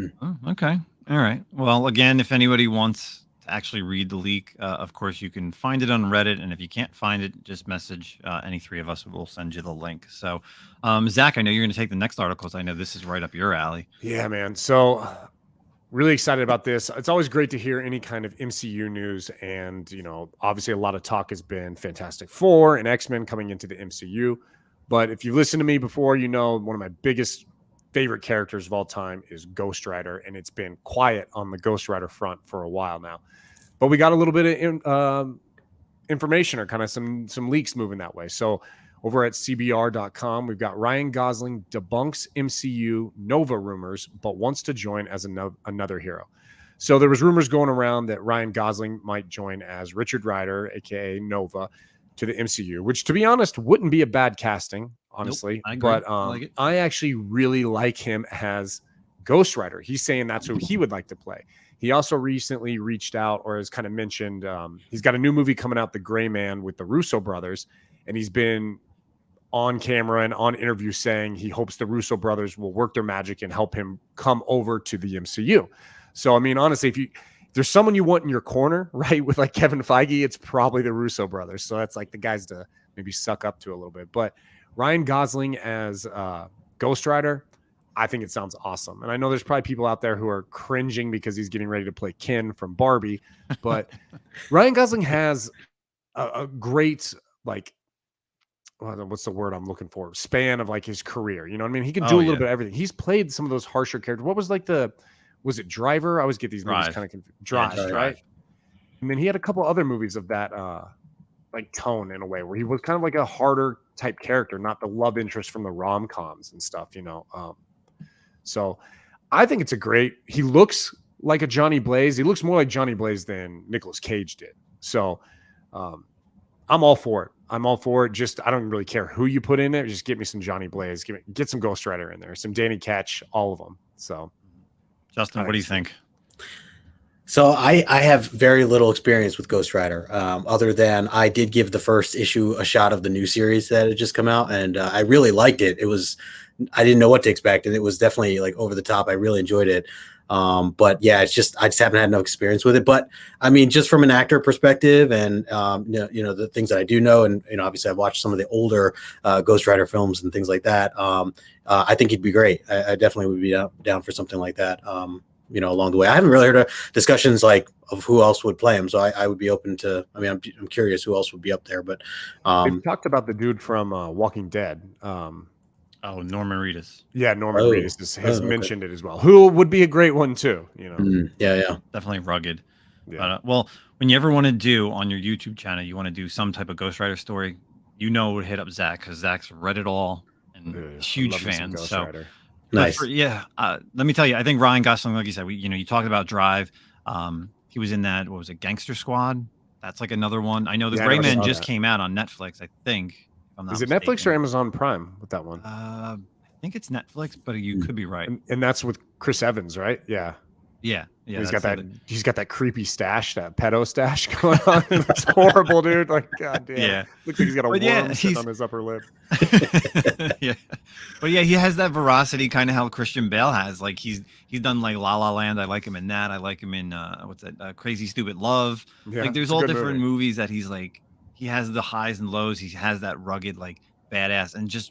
okay. All right. Well, again, if anybody wants to actually read the leak, of course, you can find it on Reddit. And if you can't find it, just message any 3 of us. We'll send you the link. So, Zach, I know you're going to take the next articles. I know this is right up your alley. Yeah, man. So really excited about this. It's always great to hear any kind of MCU news. And, you know, obviously a lot of talk has been Fantastic Four and X-Men coming into the MCU. But if you've listened to me before, you know, one of my biggest favorite characters of all time is Ghost Rider. And it's been quiet on the Ghost Rider front for a while now. but we got a little bit of information or kind of some leaks moving that way. So over at CBR.com, we've got Ryan Gosling debunks MCU Nova rumors, but wants to join as another hero. So there was rumors going around that Ryan Gosling might join as Richard Rider, aka Nova, to the MCU, which, to be honest, wouldn't be a bad casting, honestly. Nope, I agree. But I like it. I actually really like him as Ghost Rider. He's saying that's who he would like to play. He also recently reached out, or has kind of mentioned, he's got a new movie coming out, The Gray Man, with the Russo brothers, and he's been on camera and on interview saying he hopes the Russo brothers will work their magic and help him come over to the MCU. So, I mean, honestly, if there's someone you want in your corner, right, with like Kevin Feige, it's probably the Russo brothers. So that's like the guys to maybe suck up to a little bit. But Ryan Gosling as Ghost Rider, I think it sounds awesome. And I know there's probably people out there who are cringing because he's getting ready to play Ken from Barbie. But Ryan Gosling has a great, like, what's the word I'm looking for? Span of like his career. You know what I mean? He can do a little bit of everything. He's played some of those harsher characters. What was like was it Driver? I always get these movies kind of confused. Drive, right? And then he had a couple other movies of that like tone in a way where he was kind of like a harder type character, not the love interest from the rom-coms and stuff, you know. So I think it's he looks like a Johnny Blaze. He looks more like Johnny Blaze than Nicolas Cage did. So I'm all for it. Just, I don't really care who you put in it. Just get me some Johnny Blaze. Get some Ghost Rider in there, some Danny Ketch, all of them. So, Justin, what do you think? So I have very little experience with Ghost Rider, other than I did give the first issue a shot of the new series that had just come out, and I really liked it. I didn't know what to expect, and it was definitely like over the top. I really enjoyed it. But yeah, I just haven't had enough experience with it. But I mean, just from an actor perspective, and you know the things that I do know, and you know, obviously I've watched some of the older Ghost Rider films and things like that. I think he'd be great. I definitely would be down for something like that. You know, along the way, I haven't really heard of discussions like of who else would play him. So I would be open to. I mean, I'm curious who else would be up there. But we've talked about the dude from Walking Dead. Oh, Norman Reedus. Yeah, Norman Reedus has mentioned it as well. Who would be a great one too? You know, yeah, definitely rugged. Yeah. Well, when you ever want to do on your YouTube channel, you want to do some type of Ghost Rider story, you know, would hit up Zack because Zack's read it all and huge fan. So nice. Let me tell you, I think Ryan Gosling, like you said, you talked about Drive. He was in that. What was it, Gangster Squad? That's like another one. I know the Gray Man just came out on Netflix, I think. Is it mistaken. Netflix or Amazon Prime with that one? I think it's Netflix, but you could be right. And that's with Chris Evans, right? Yeah. He's got that creepy stash, that pedo stash going on. It's horrible, dude. Like, god damn. Yeah. Looks like he's got a worm sitting on his upper lip. Yeah. But yeah, he has that veracity, kind of how Christian Bale has. Like he's done like La La Land. I like him in that. I like him in Crazy Stupid Love. Yeah, like there's all different movies that he's like. He has the highs and lows. He has that rugged, like badass, and just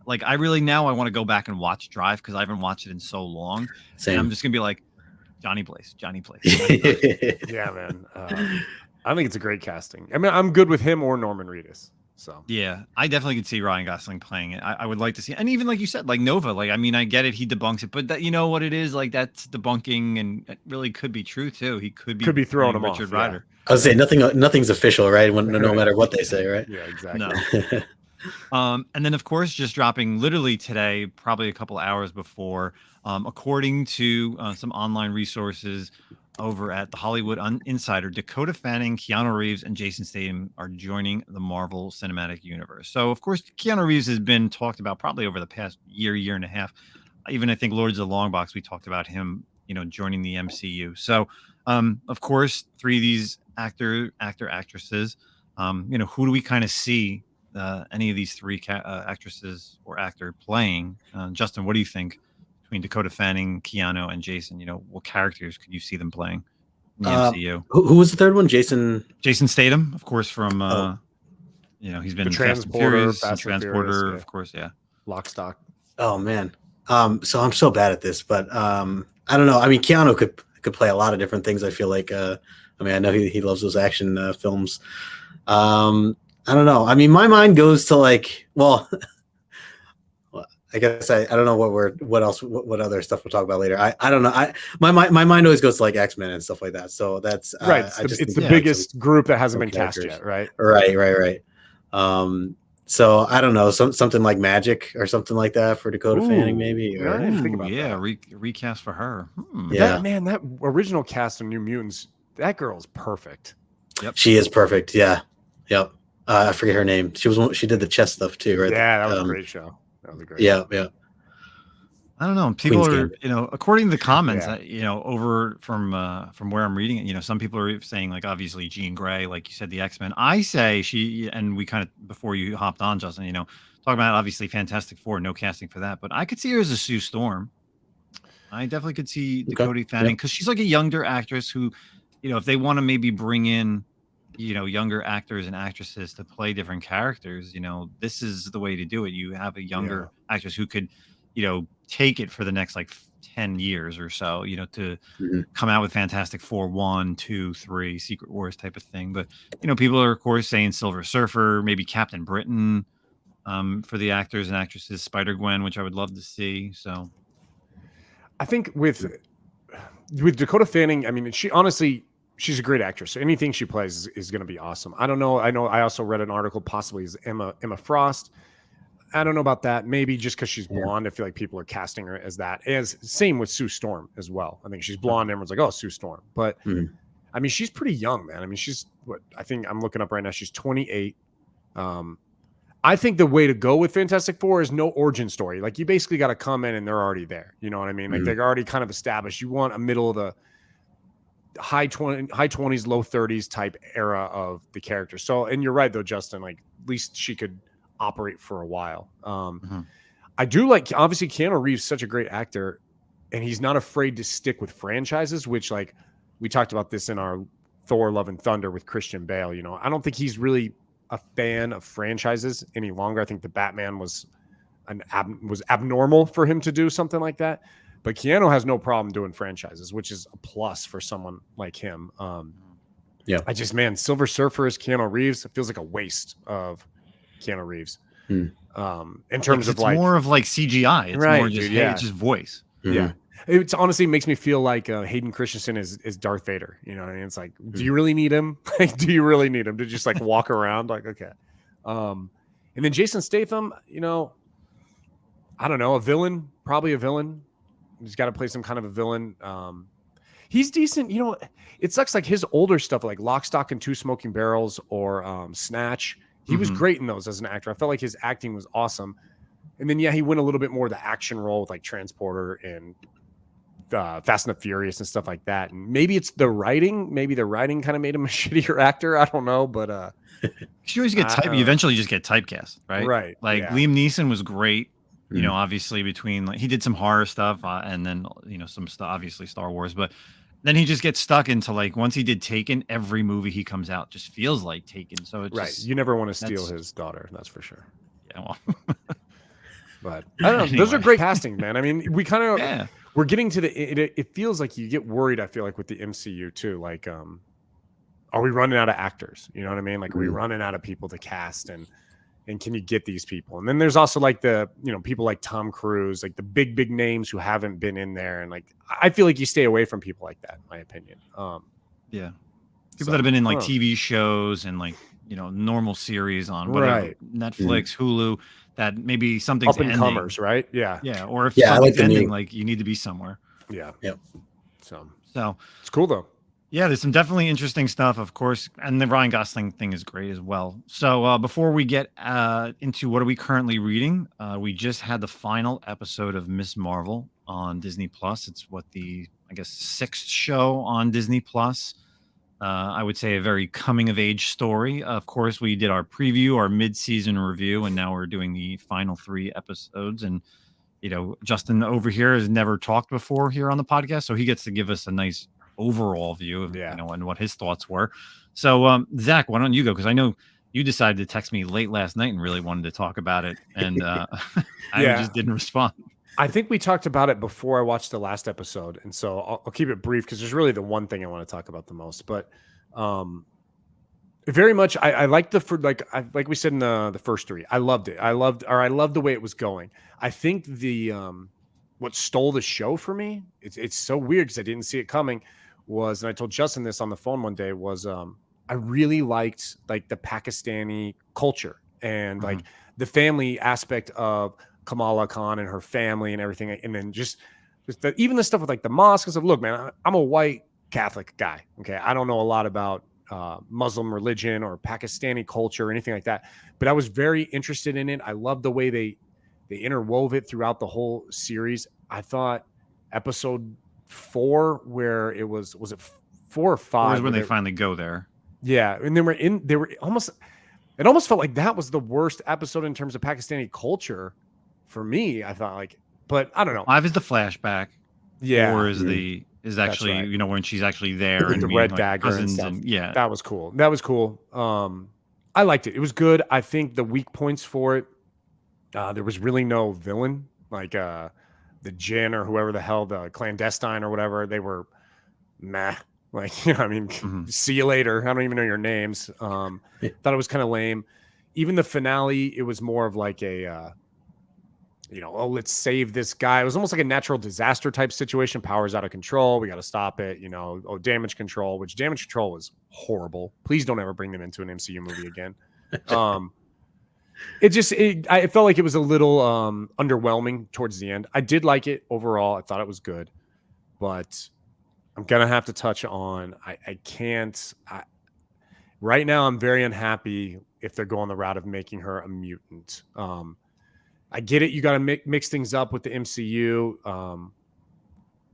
like I really now I want to go back and watch Drive because I haven't watched it in so long. Same. And I'm just gonna be like Johnny Blaze. Yeah, man. I think it's a great casting. I mean, I'm good with him or Norman Reedus. So yeah, I definitely could see Ryan Gosling playing it. I would like to see, and even like you said, like Nova. Like I mean, I get it, he debunks it, but that you know what it is, like that's debunking, and it really could be true too. He could be throwing him Richard off, Rider. I was saying nothing's official, right? No matter what they say, right? Yeah, exactly. No. And then of course, just dropping literally today, probably a couple hours before, according to some online resources over at the Hollywood Insider, Dakota Fanning, Keanu Reeves, and Jason Statham are joining the Marvel Cinematic Universe. So, of course, Keanu Reeves has been talked about probably over the past year and a half. Even I think Lords of the Long Box, we talked about him, joining the MCU. So, of course, three of these actresses, who do we kind of see any of these three actresses or actor playing? Justin, what do you think? Between Dakota Fanning, Keanu, and Jason, what characters could you see them playing in the MCU? Who was the third one? Jason Statham, of course, from he's been in Fast and Furious, Transporter, of course, yeah. Lock, Stock. Oh man, so I'm so bad at this, but I don't know. I mean, Keanu could play a lot of different things. I feel like, I know he loves those action films. I don't know. I mean, my mind goes to like, well. guess I don't know what other stuff we'll talk about later. I don't know. My mind always goes to like X-Men and stuff like that. So that's right. It's the biggest group that hasn't been cast yet, right? Right. So I don't know, something like Magic or something like that for Dakota Fanning, maybe. I didn't think about that. Recast for her. Yeah, that original cast of New Mutants, that girl's perfect. Yep, she is perfect. Yeah, yep. I forget her name. She did the chess stuff too, right? Yeah, that was a great show. That was a great. show. Yeah. I don't know. People are, according to the comments, over from where I'm reading it, some people are saying like obviously Jean Grey, like you said, the X-Men. I say and we kind of before you hopped on, Justin, talking about obviously Fantastic Four, no casting for that, but I could see her as a Sue Storm. I definitely could see Dakota Fanning because she's like a younger actress who, if they want to maybe bring in, younger actors and actresses to play different characters, this is the way to do it. You have a younger actress who could, take it for the next like 10 years or so, to come out with Fantastic Four 1, 2, 3, Secret Wars type of thing. But, people are, of course, saying Silver Surfer, maybe Captain Britain for the actors and actresses, Spider-Gwen, which I would love to see. So I think with Dakota Fanning, I mean, she's a great actress. So anything she plays is going to be awesome. I don't know. I also read an article possibly as Emma Frost. I don't know about that. Maybe just because she's blonde, I feel like people are casting her as that. As same with Sue Storm as well. I think she's blonde. Everyone's like, "Oh, Sue Storm," but I mean, she's pretty young, man. I mean, she's what I think I'm looking up right now. She's 28. I think the way to go with Fantastic Four is no origin story. Like you basically got to come in and they're already there. You know what I mean? Like they're already kind of established. You want a middle of the high 20s, low 30s type era of the character. So, and you're right though, Justin. Like at least she could operate for a while. I do like, obviously Keanu Reeves is such a great actor and he's not afraid to stick with franchises, which like we talked about this in our Thor Love and Thunder with Christian Bale. I don't think he's really a fan of franchises any longer. I think the Batman was abnormal for him to do something like that, but Keanu has no problem doing franchises, which is a plus for someone like him. Silver Surfer is Keanu Reeves. It feels like a waste of Keanu Reeves. In terms of like more of like CGI. It's more just it's just voice. Yeah. It's honestly makes me feel like Hayden Christensen is Darth Vader. You know what I mean? It's like, do you really need him? Like, do you really need him to just like walk around? Like, okay. And then Jason Statham, I don't know, a villain, probably a villain. He's got to play some kind of a villain. He's decent. It sucks like his older stuff, like Lock, Stock, and Two Smoking Barrels or Snatch. He was great in those as an actor. I felt like his acting was awesome. And then, he went a little bit more of the action role with like Transporter and Fast and the Furious and stuff like that. And maybe it's the writing. Maybe the writing kind of made him a shittier actor. I don't know, but you always get you eventually just get typecast, right? Right. Like Liam Neeson was great. Obviously between like he did some horror stuff and then some stuff, obviously Star Wars, but then he just gets stuck into like once he did Taken, every movie he comes out just feels like Taken. So it's right. You never want to steal his daughter, that's for sure. Yeah, well. But I don't know. Anyway. Those are great casting, man. I mean, we kind of we're getting to it feels like you get worried, I feel like, with the MCU too. Like, are we running out of actors? You know what I mean? Like, are we running out of people to cast and can you get these people? And then there's also like the, people like Tom Cruise, like the big names who haven't been in there. And like, I feel like you stay away from people like that, in my opinion. People that have been in like TV shows and like, normal series on whatever, Netflix, Hulu, that maybe something's up and comers, right? Yeah. Yeah. Or if something's ending, like you need to be somewhere. Yeah. Yep. So it's cool though. Yeah, there's some definitely interesting stuff, of course, and the Ryan Gosling thing is great as well. So before we get into what are we currently reading, we just had the final episode of Miss Marvel on Disney Plus. It's the 6th show on Disney Plus. I would say a very coming of age story. Of course, we did our preview, our mid-season review, and now we're doing the final 3 episodes. And Justin over here has never talked before here on the podcast, so he gets to give us a nice overall view of and what his thoughts were. So Zach, why don't you go, because I know you decided to text me late last night and really wanted to talk about it, and I just didn't respond. I think we talked about it before I watched the last episode, and so I'll keep it brief because there's really the one thing I want to talk about the most. But Very much. I liked like we said in the first three. I loved it. I loved the way it was going. I think the what stole the show for me, it's so weird because I didn't see it coming, was, and I told Justin this on the phone one day, was I really liked like the Pakistani culture and like the family aspect of Kamala Khan and her family and everything, and then just even the stuff with like the mosque and stuff. Look, man, I'm a white Catholic guy. Okay, I don't know a lot about Muslim religion or Pakistani culture or anything like that, but I was very interested in it. I love the way they interwove it throughout the whole series. I thought episode 4, where it was it 4 or 5? Was when they finally go there. Yeah, and they were almost. It almost felt like that was the worst episode in terms of Pakistani culture for me. I thought like, but I don't know. 5 is the flashback. Yeah, 4 is actually right. You know, when she's actually there with and the meeting, red like, dagger cousins and stuff. yeah, that was cool. That was cool. I liked it. It was good. I think the weak points for it, there was really no villain, like the Jinn or whoever the hell, the clandestine or whatever. They were meh. Like, you know, I mean, see you later. I don't even know your names. Thought it was kind of lame. Even the finale, it was more of like a, you know, oh, let's save this guy. It was almost like a natural disaster type situation. Power's out of control. We got to stop it. You know, oh, damage control, which damage control was horrible. Please don't ever bring them into an MCU movie again. I felt like it was a little underwhelming towards the end. I did like it overall. I thought it was good, but I'm gonna have to touch on. I can't. Right now, I'm very unhappy if they're going the route of making her a mutant. I get it. You got to mix things up with the MCU.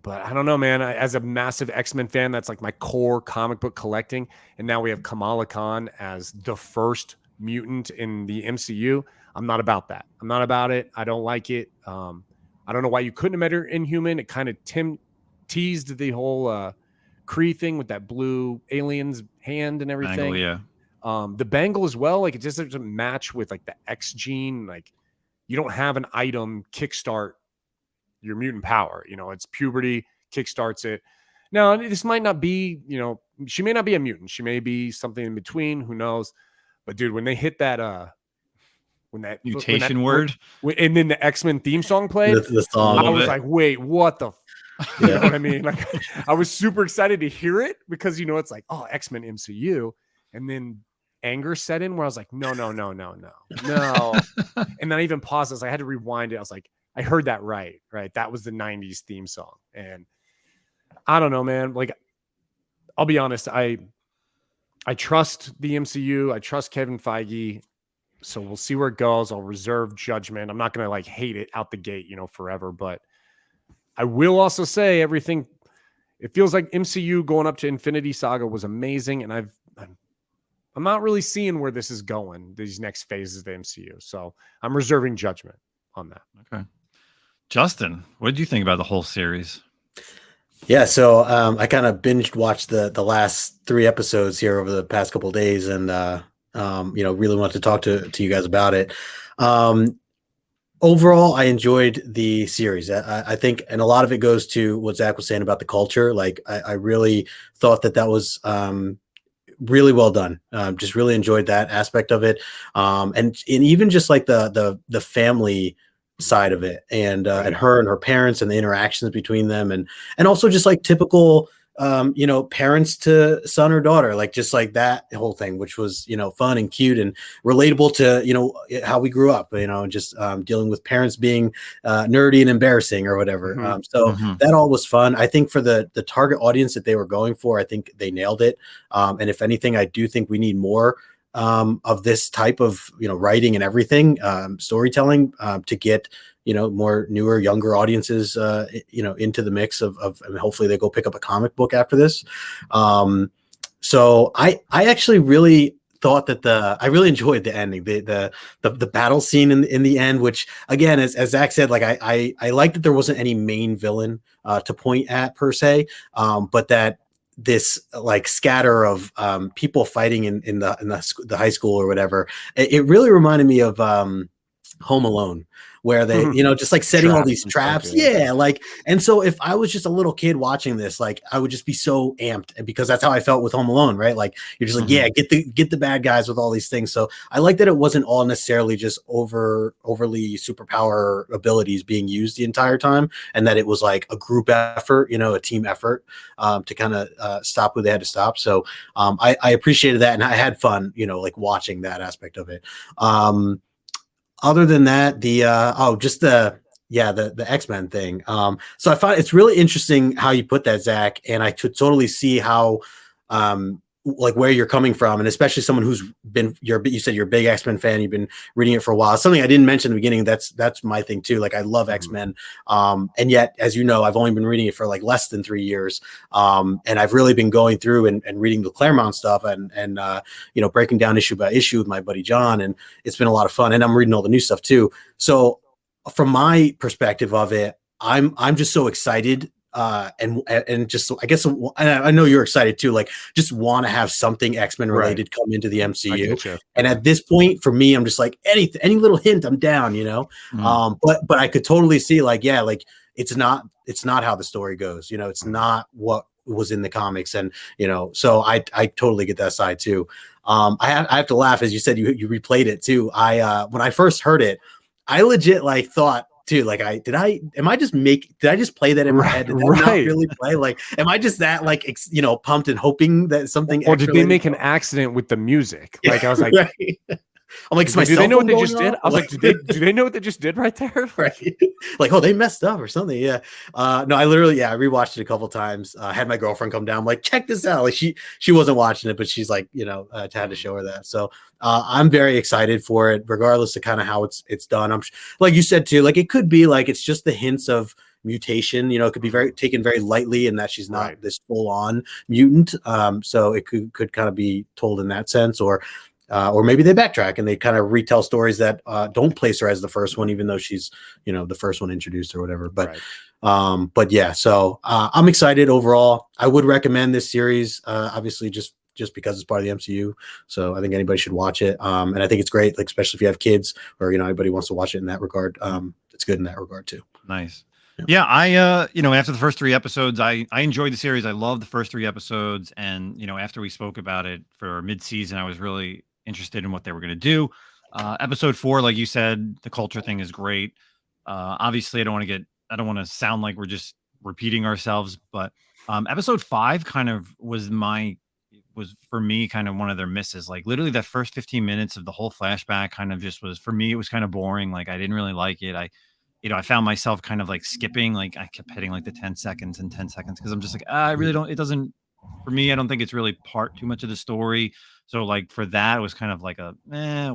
But I don't know, man. As a massive X-Men fan, that's like my core comic book collecting. And now we have Kamala Khan as the first mutant in the MCU. I'm not about that. I'm not about it. I don't like it. I don't know why you couldn't have made her Inhuman. It kind of teased the whole Kree thing with that blue alien's hand and everything. Bangle, yeah. The bangle as well. Like, it just doesn't match with like the X gene. Like, you don't have an item kickstart your mutant power. You know, it's puberty kickstarts it. Now, this might not be, you know, she may not be a mutant. She may be something in between. Who knows? But dude, when they hit that, when that mutation word, and then the X-Men theme song played, the song, I was like, wait, what the? You know what I mean? Like, I was super excited to hear it because, you know, it's like, oh, X-Men MCU, and then anger set in where I was like, no. And then I even paused as I had to rewind it. I was like, I heard that right. That was the 90s theme song. And I don't know, man. Like, I'll be honest. I trust the MCU. I trust Kevin Feige. So we'll see where it goes. I'll reserve judgment. I'm not going to like hate it out the gate, you know, forever. But I will also say it feels like MCU going up to Infinity Saga was amazing. And I'm not really seeing where this is going, these next phases of the MCU. So I'm reserving judgment on that. Okay. Justin, what did you think about the whole series? Yeah, so I kind of binge watched the last 3 episodes here over the past couple of days, and you know, really wanted to talk to you guys about it. Overall, I enjoyed the series. I think, and a lot of it goes to what Zach was saying about the culture. Like, I really thought that was really well done. Just really enjoyed that aspect of it, and even just like the family side of it, and her and her parents and the interactions between them, and also just like typical you know, parents to son or daughter, like just like that whole thing, which was, you know, fun and cute and relatable to, you know, how we grew up, you know, and just dealing with parents being nerdy and embarrassing or whatever. So that all was fun. I think for the target audience that they were going for, I think they nailed it. And if anything, I do think we need more of this type of, you know, writing and everything, storytelling, to get, you know, more newer, younger audiences, you know, into the mix of and hopefully they go pick up a comic book after this. So I actually really thought that I really enjoyed the ending, the battle scene in the end, which again, as Zach said, like I like that there wasn't any main villain to point at per se, but that this like scatter of people fighting in the high school or whatever, it really reminded me of Home Alone, where they, you know, just like setting all these traps. Stuff, yeah. Yeah. Like, and so if I was just a little kid watching this, like I would just be so amped, and because that's how I felt with Home Alone, right? Like you're just like, yeah, get the bad guys with all these things. So I like that it wasn't all necessarily just overly superpower abilities being used the entire time, and that it was like a group effort, you know, a team effort to kind of stop who they had to stop. So I appreciated that, and I had fun, you know, like watching that aspect of it. Other than that, the X-Men thing. So I find it's really interesting how you put that, Zach, and I could totally see how like where you're coming from, and especially someone who's been you said you're a big X-Men fan, you've been reading it for a while. Something I didn't mention in the beginning, that's my thing too. Like I love X-Men, and yet, as you know, I've only been reading it for like less than 3 years, and I've really been going through and reading the Claremont stuff and you know, breaking down issue by issue with my buddy John, and it's been a lot of fun, and I'm reading all the new stuff too. So from my perspective of it, I'm just so excited. And just, I guess, and I know you're excited too, like just want to have something X-Men related come into the MCU. And at this point for me, I'm just like any little hint, I'm down, you know? But I could totally see like, yeah, like it's not how the story goes, you know, it's not what was in the comics. And, you know, so I totally get that side too. I have to laugh, as you said, you replayed it too. When I first heard it, I legit like thought, too, like did I just play that in my head? Did that not really play? Like, am I just that like you know, pumped and hoping that something? Or did they make an accident with the music? Like I was like, I'm like, do they know what they just did? I was like, do they know what they just did right there? Right. Like, oh, they messed up or something. Yeah. No, I literally, I rewatched it a couple times. Had my girlfriend come down. I'm like, check this out. Like she wasn't watching it, but she's like, you know, had to show her that. So I'm very excited for it, regardless of kind of how it's done. I'm like you said too, like it could be like it's just the hints of mutation, you know, it could be taken very lightly, and that she's not this full-on mutant. So it could kind of be told in that sense, or maybe they backtrack and they kind of retell stories that don't place her as the first one, even though she's, you know, the first one introduced or whatever. But yeah, so I'm excited overall. I would recommend this series, obviously just because it's part of the MCU. So I think anybody should watch it. And I think it's great, like especially if you have kids or, you know, anybody wants to watch it in that regard. It's good in that regard too. Nice. Yeah, I you know, after the first 3 episodes, I enjoyed the series. I loved the first 3 episodes, and you know, after we spoke about it for mid-season, I was really interested in what they were going to do. Episode 4, like you said, the culture thing is great. Obviously, I don't want to sound like we're just repeating ourselves, but episode 5 kind of was for me kind of one of their misses. Like literally that first 15 minutes of the whole flashback kind of just was, for me, it was kind of boring. Like I didn't really like it. I found myself kind of like skipping, like I kept hitting like the 10 seconds and 10 seconds because I'm just like, I really don't, it doesn't, for me, I don't think it's really part too much of the story. So like for that, it was kind of like a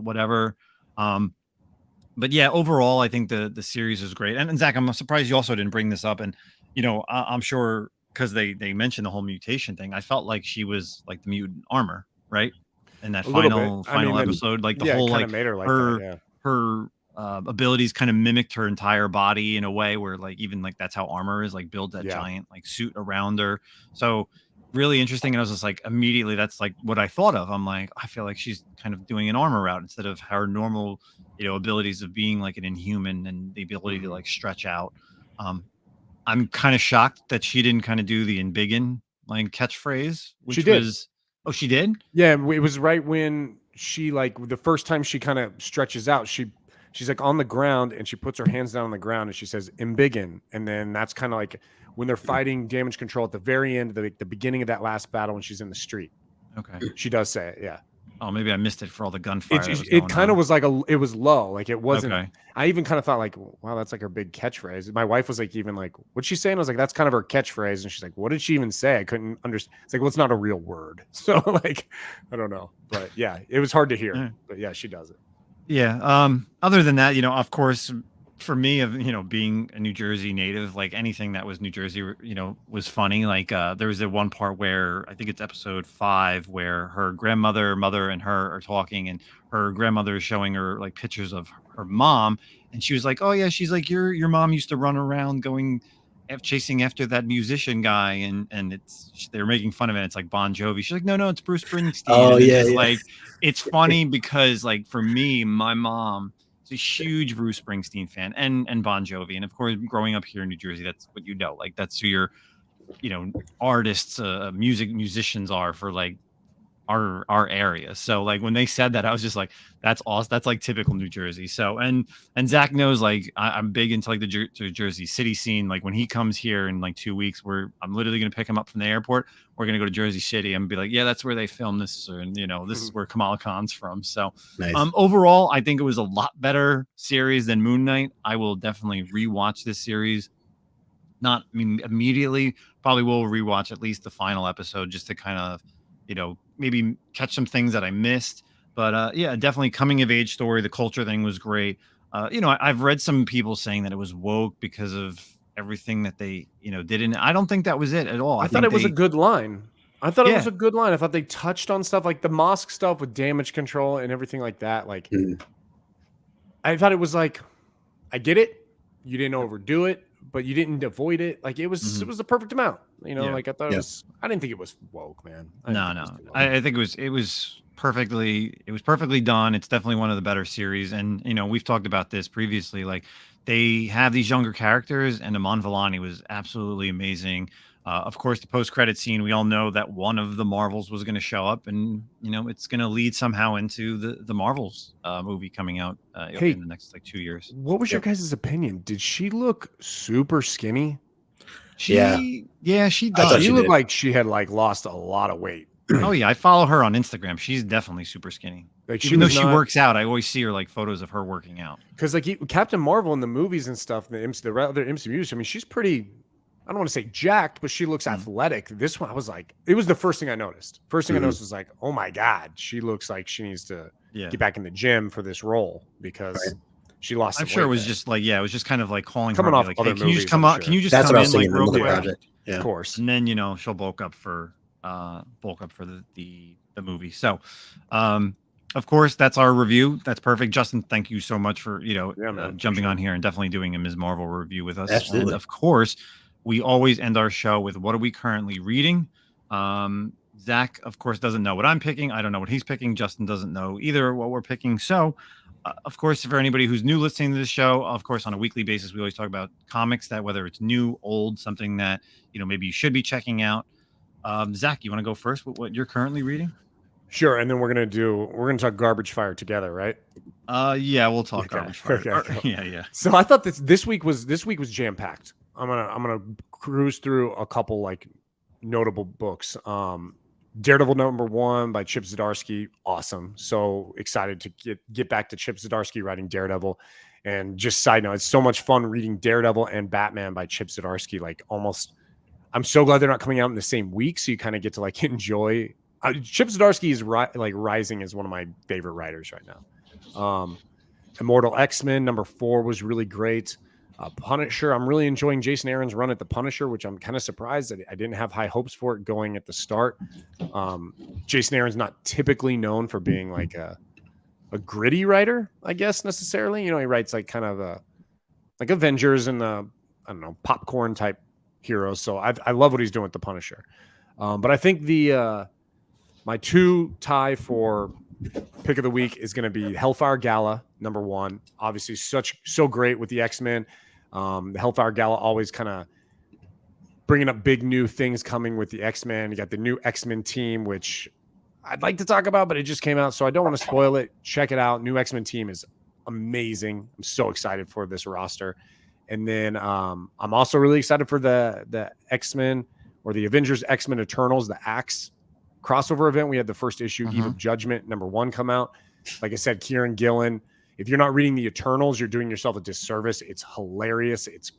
whatever. But yeah, overall, I think the series is great. And Zach, I'm surprised you also didn't bring this up. And you know, I'm sure because they mentioned the whole mutation thing. I felt like she was like the mutant armor, right? In that final episode, like the whole like made her like her abilities kind of mimicked her entire body in a way where like even like that's how armor is, like build that giant like suit around her. So really interesting. And I was just like, immediately that's like what I thought of. I'm like, I feel like she's kind of doing an armor route instead of her normal, you know, abilities of being like an inhuman and the ability to like stretch out. I'm kind of shocked that she didn't kind of do the "Embiggen" like catchphrase, which was, oh, she did? Yeah, it was right when she like the first time she kind of stretches out, she's like on the ground and she puts her hands down on the ground and she says "Embiggen," and then that's kind of like when they're fighting damage control at the very end, the beginning of that last battle when she's in the street. Okay, she does say it. Yeah. Oh, maybe I missed it for all the gunfire. It kind of was like it was low. Like it wasn't. Okay. I even kind of thought like, wow, that's like her big catchphrase. My wife was like, even like, what's she saying? I was like, that's kind of her catchphrase. And she's like, what did she even say? I couldn't understand. It's like, well, it's not a real word. So like, I don't know. But yeah, it was hard to hear. But yeah, she does it. Yeah. Other than that, you know, of course, for me, of you know, being a New Jersey native, like anything that was New Jersey, you know, was funny. Like there was one part where I think it's episode 5 where her mother and her are talking, and her grandmother is showing her like pictures of her mom, and she was like, oh yeah, she's like, your mom used to run around chasing after that musician guy, and they're making fun of it. It's like Bon Jovi. She's like, no, it's Bruce Springsteen. Oh yeah, like it's funny because like for me, my mom is a huge Bruce Springsteen fan and Bon Jovi. And of course, growing up here in New Jersey, that's what you know. Like that's who your, artists, musicians are for like our area. So like when they said that, I was just like, that's awesome. That's like typical New Jersey. So and Zach knows like I'm big into like the Jersey City scene. Like when he comes here in like 2 weeks, I'm literally gonna pick him up from the airport. We're gonna go to Jersey City and be like, yeah, that's where they filmed this, and this is where Kamala Khan's from. So Nice. Overall, I think it was a lot better series than Moon Knight. I will definitely rewatch this series. Not immediately, probably will rewatch at least the final episode just to kind of maybe catch some things that I missed. But yeah, definitely coming of age story. The culture thing was great. I've read some people saying that it was woke because of everything that they did in it. I don't think that was it at all. I thought it was a good line. I thought it was a good line. I thought they touched on stuff like the mosque stuff with damage control and everything like that. Like I thought it was like, I get it. You didn't overdo it, but you didn't avoid it. Like it was the perfect amount. Like I thought it was. I didn't think it was woke, man. No. I think it was perfectly done. It's definitely one of the better series, and we've talked about this previously. Like they have these younger characters, and Aman Vellani was absolutely amazing. Of course, the post-credit scene, we all know that one of the Marvels was going to show up, and it's going to lead somehow into the Marvels movie coming out in the next like 2 years. What was your guys' opinion? Did she look super skinny? She does. She looked like she had like lost a lot of weight. Oh yeah, I follow her on Instagram. She's definitely super skinny. Like even though she works out, I always see her like photos of her working out. Because like Captain Marvel in the movies and stuff, the other MCUs. I mean, she's pretty. I don't want to say jacked, but she looks athletic. This one, I was like, it was the first thing I noticed. First thing I noticed was like, oh my God, she looks like she needs to get back in the gym for this role because she lost. I'm sure it was just like, it was just kind of like calling coming her off like, other hey, can you just movies, come up? Can you just That's come what in like real quick? Project. Yeah. Of course. And then, she'll bulk up for the movie. So, of course, that's our review. That's perfect. Justin, thank you so much for, jumping on here and definitely doing a Ms. Marvel review with us. Absolutely. And of course, we always end our show with what are we currently reading? Zach, of course, doesn't know what I'm picking. I don't know what he's picking. Justin doesn't know either what we're picking. So, of course, for anybody who's new listening to the show, of course, on a weekly basis, we always talk about comics that whether it's new, old, something that, maybe you should be checking out. Zach, you want to go first with what you're currently reading? Sure, and then we're gonna talk Garbage Fire together, right? Yeah, we'll talk Garbage Fire. Okay. Yeah. So I thought this week was jam packed. I'm gonna cruise through a couple like notable books. Daredevil #1 by Chip Zdarsky, awesome. So excited to get back to Chip Zdarsky writing Daredevil. And just side note, it's so much fun reading Daredevil and Batman by Chip Zdarsky. Like almost, I'm so glad they're not coming out in the same week, so you kind of get to like enjoy. Chip Zdarsky is rising as one of my favorite writers right now. Immortal X-Men #4 was really great. Punisher, I'm really enjoying Jason Aaron's run at the Punisher, which I'm kind of surprised that I didn't have high hopes for it going at the start. Jason Aaron's not typically known for being like a gritty writer, I guess, necessarily. He writes like kind of like Avengers and I don't know, popcorn type heroes. So I love what he's doing with the Punisher. But I think my two tie for pick of the week is going to be Hellfire Gala #1. Obviously, so great with the X-Men. The Hellfire Gala always kind of bringing up big new things coming with the X-Men. You got the new X-Men team, which I'd like to talk about, but it just came out, so I don't want to spoil it. Check it out. New X-Men team is amazing. I'm so excited for this roster. And then I'm also really excited for the X-Men or the Avengers X-Men Eternals, the Axe crossover event. We had the first issue, Eve of Judgment #1 come out. Like I said, Kieran Gillen. If you're not reading the Eternals, you're doing yourself a disservice. It's hilarious. It's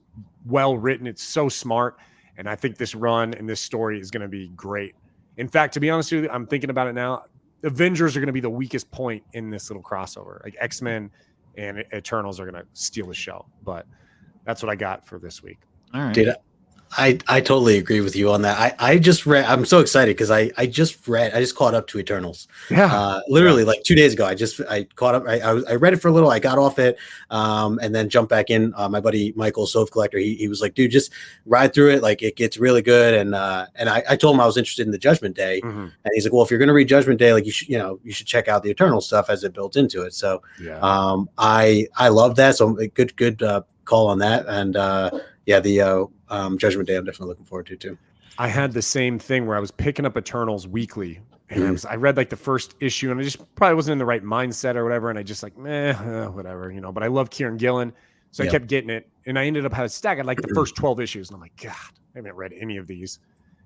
well written. It's so smart. And I think this run and this story is going to be great. In fact, to be honest with you, I'm thinking about it now. Avengers are going to be the weakest point in this little crossover. Like X-Men and Eternals are going to steal the show. But that's what I got for this week. All right. I totally agree with you on that. I just read. I'm so excited because I just caught up to Eternals. Yeah, Literally like 2 days ago. I caught up. I read it for a little. I got off it, and then jumped back in. My buddy Michael, Sove Collector, he was like, dude, just ride through it. Like it gets really good. And I told him I was interested in the Judgment Day, and he's like, well, if you're gonna read Judgment Day, like you should check out the Eternal stuff as it built into it. So I love that. So good call on that. And the Judgment Day I'm definitely looking forward to too. I had the same thing where I was picking up Eternals weekly, and I read like the first issue, and I just probably wasn't in the right mindset or whatever, and I just like whatever, but I love Kieran Gillen, so I kept getting it, and I ended up having a stack at like the first 12 issues, and I'm like, God, I haven't read any of these,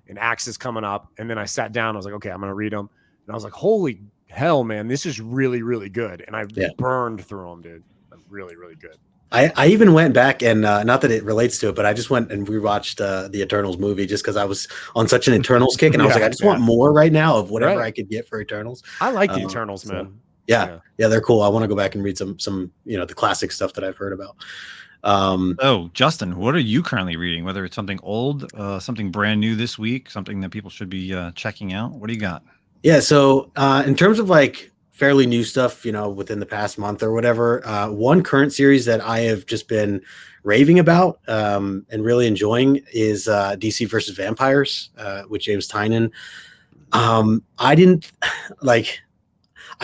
and Axe is coming up, and then I sat down, I was like, okay, I'm gonna read them, and I was like, holy hell, man, this is really, really good, and I burned through them, dude. Really, really good. I even went back and not that it relates to it, but I just went and rewatched the Eternals movie just because I was on such an Eternals kick, and I was like, I just want more right now of whatever I could get for Eternals. I like the Eternals, man. Yeah, they're cool. I want to go back and read some the classic stuff that I've heard about. Justin, what are you currently reading? Whether it's something old, something brand new this week, something that people should be checking out. What do you got? Yeah, so in terms of like fairly new stuff, within the past month or whatever. One current series that I have just been raving about and really enjoying is DC versus Vampires with James Tynion. I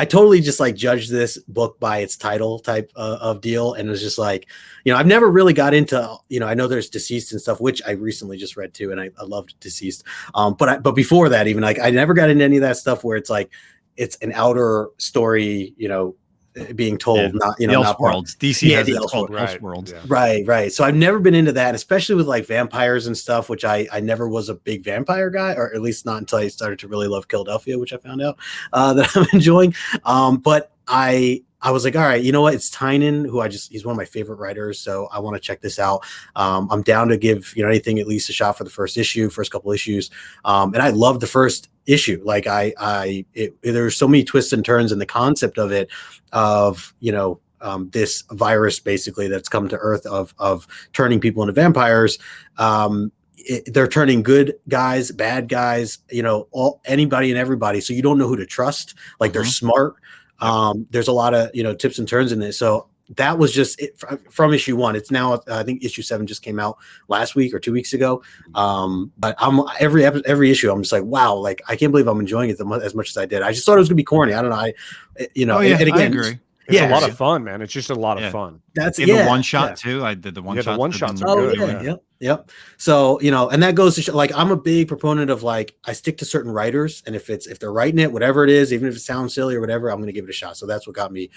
totally just like judged this book by its title type of deal, and it was just like, I've never really got into, I know there's Deceased and stuff, which I recently just read too, and I loved Deceased. But before that, even like I never got into any of that stuff where it's like, it's an outer story, being told, not the Elseworlds. DC has its own Elseworlds. Right. So I've never been into that, especially with like vampires and stuff, which I never was a big vampire guy, or at least not until I started to really love Philadelphia, which I found out that I'm enjoying. But I was like, all right, you know what? It's Tynion, he's one of my favorite writers. So I want to check this out. I'm down to give, anything at least a shot for the first couple issues. And I love the first issue. Like there's so many twists and turns in the concept of it, of, this virus basically that's come to Earth of turning people into vampires. They're turning good guys, bad guys, anybody and everybody. So you don't know who to trust. Like they're smart. There's a lot of tips and turns in this. So that was just it from issue 1. It's now I think issue 7 just came out last week or 2 weeks ago. But I'm every issue I'm just like, wow, like I can't believe I'm enjoying it as much as I did. I just thought it was gonna be corny. I don't know. And again, I agree. It's a lot of fun, man. It's just a lot of fun. That's the one shot too. I did the one shot. The one shots are good. Yep. So, and that goes to show, like, I'm a big proponent of like, I stick to certain writers, and if they're writing it, whatever it is, even if it sounds silly or whatever, I'm going to give it a shot. So that's what got me,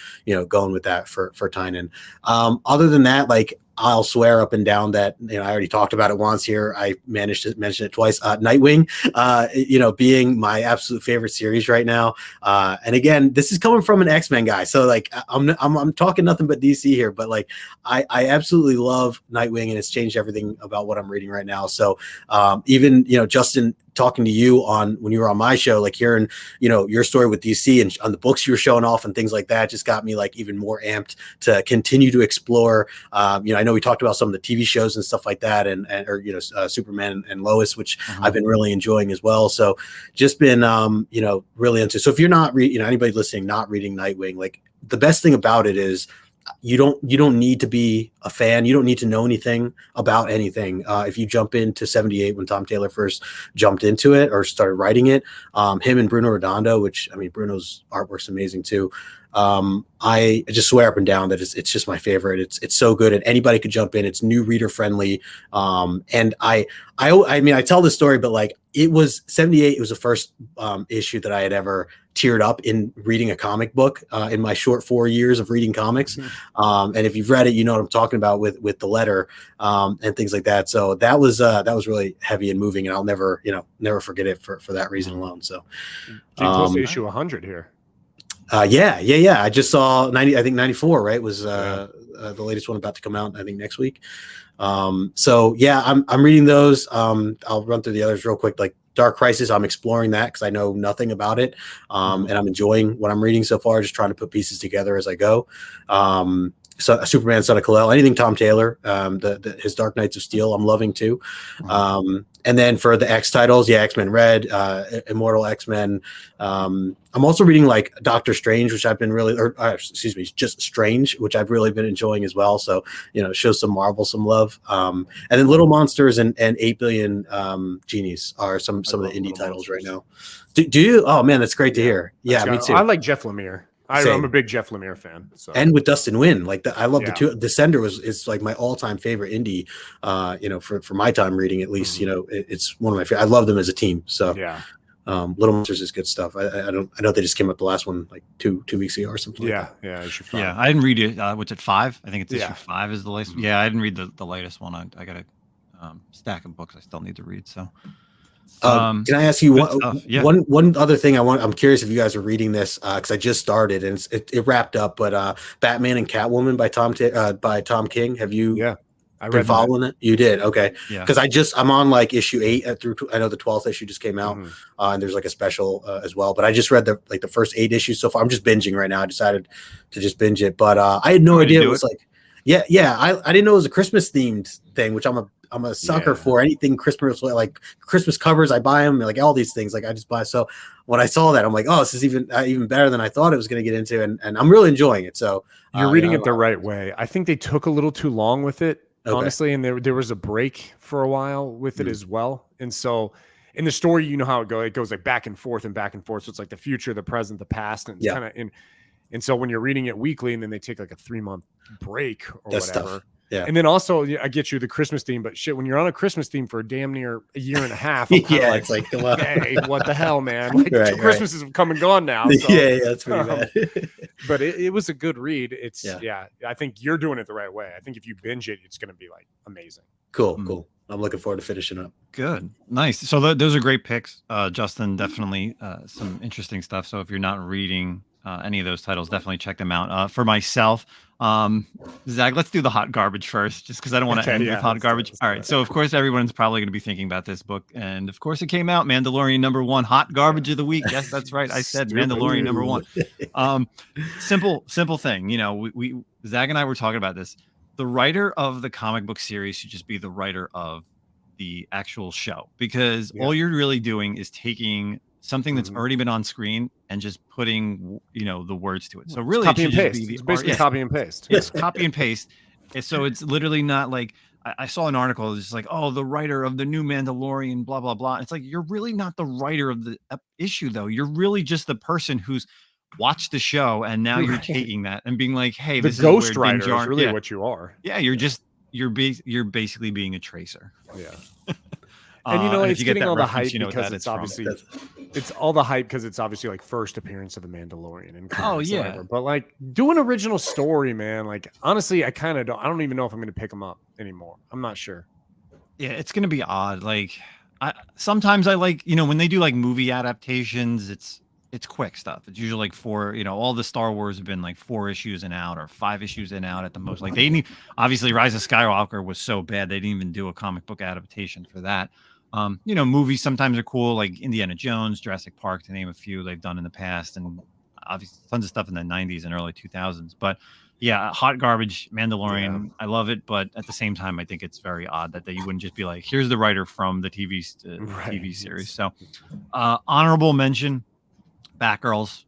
going with that for Tynion. Other than that, like, I'll swear up and down that, I already talked about it once here. I managed to mention it twice. Nightwing, being my absolute favorite series right now. And again, this is coming from an X-Men guy. So like, I'm talking nothing but DC here, but like, I absolutely love Nightwing, and it's changed everything about what I'm reading right now. So even, Justin, talking to you when you were on my show, like hearing, your story with DC and on the books you were showing off and things like that, just got me like even more amped to continue to explore. I know we talked about some of the TV shows and stuff like that, or Superman and Lois, which I've been really enjoying as well. So just been, really into. So if you're not anybody listening, not reading Nightwing, like the best thing about it is, you don't need to be a fan. You don't need to know anything about anything. If you jump into 78, when Tom Taylor first jumped into it or started writing it, him and Bruno Redondo, which, I mean, Bruno's artwork's amazing too. I just swear up and down that it's just my favorite. It's so good, and anybody could jump in. It's new reader friendly. And I mean, I tell this story, but like, it was 78. It was the first issue that I had ever teared up in reading a comic book in my short 4 years of reading comics. And if you've read it, you know what I'm talking about with the letter and things like that. So that was really heavy and moving, and I'll never forget it for that reason alone. So close to issue 100 here. Yeah. I just saw 90. I think 94. Right, was the latest one about to come out, I think next week. So yeah, I'm reading those. I'll run through the others real quick. Like Dark Crisis, I'm exploring that because I know nothing about it, and I'm enjoying what I'm reading so far. Just trying to put pieces together as I go. Superman, Son of Kal-El, anything Tom Taylor, his Dark Knights of Steel, I'm loving too. And then for the X titles, X-Men Red, Immortal X-Men. I'm also reading like Doctor Strange, which I've been really, just Strange, which I've really been enjoying as well. So, show some Marvel some love. And then Little Monsters and 8 Billion Genies are some of the indie titles right now. Do you? Oh man, that's great to hear. Yeah, me too. I like Jeff Lemire. I'm a big Jeff Lemire fan. So. And with Dustin Nguyen, I love the two. Descender is like my all-time favorite indie. For my time reading, at least, it's one of my favorite. I love them as a team. So Little Monsters is good stuff. I know they just came up the last one like two weeks ago or something. Yeah, I didn't read it. What's it 5? I think it's issue 5 is the latest. Yeah, I didn't read the latest one. I got a stack of books I still need to read. So. Can I ask you one other thing? I'm curious if you guys are reading this because I just started and it wrapped up. But Batman and Catwoman by Tom King. Have you? Yeah, I been following it. You did, okay? Yeah. Because I'm on like issue 8 through. I know the 12th issue just came out, and there's like a special as well. But I just read the first 8 issues so far. I'm just binging right now. I decided to just binge it, but I had no idea it was like. Yeah. I didn't know it was a Christmas themed thing, which I'm a sucker for anything Christmas, like Christmas covers. I buy them, like all these things. Like I just buy. So when I saw that, I'm like, oh, this is even better than I thought it was going to get into, and I'm really enjoying it. So you're reading it the right way. I think they took a little too long with it, honestly, and there was a break for a while with it as well. And so in the story, you know how it goes. It goes like back and forth and back and forth. So it's like the future, the present, the past, and it's kind of in. And so when you're reading it weekly, and then they take like a 3-month break or whatever. Tough. Yeah. And then also, I get you the Christmas theme, but shit, when you're on a Christmas theme for damn near a year and a half, it's like, hey, what the hell, man? Like Christmas have come and gone now. So, yeah, that's pretty bad. But it was a good read. It's I think you're doing it the right way. I think if you binge it, it's going to be like amazing. Cool. I'm looking forward to finishing up. Good. Nice. So those are great picks. Justin, definitely some interesting stuff. So if you're not reading any of those titles, definitely check them out. For myself, Zach, let's do the hot garbage first, just because I don't want to end with hot garbage. All right. So of course, everyone's probably going to be thinking about this book, and of course, it came out. Mandalorian #1, hot garbage of the week. Yes, that's right. I said Mandalorian #1. Simple thing. We Zach and I were talking about this. The writer of the comic book series should just be the writer of the actual show, because all you're really doing is taking something that's already been on screen and just putting the words to it. So really copy and paste. It's basically copy and paste. Yes, copy and paste. And so it's literally not like I saw an article that's just like, oh, the writer of the new Mandalorian, blah blah blah. It's like, you're really not the writer of the issue, though. You're really just the person who's watched the show, and now you're taking that and being like, hey, this is ghost writer is really what you are. Yeah, you're basically being a tracer. Yeah. And it's getting all the hype because it's obviously it's all the hype because it's obviously like first appearance of the Mandalorian and whatever. But like, do an original story, man. Like, honestly, I don't even know if I'm going to pick them up anymore. I'm not sure. Yeah, it's going to be odd. Like, sometimes I like, when they do like movie adaptations, it's quick stuff. It's usually like 4, all the Star Wars have been like 4 issues and out, or 5 issues and out at the most. Like, they didn't obviously Rise of Skywalker was so bad they didn't even do a comic book adaptation for that. Movies sometimes are cool, like Indiana Jones, Jurassic Park, to name a few they've done in the past, and obviously tons of stuff in the 90s and early 2000s. But yeah, hot garbage, Mandalorian. I love it, but at the same time, I think it's very odd that you wouldn't just be like, here's the writer from the TV series. So honorable mention, Batgirls.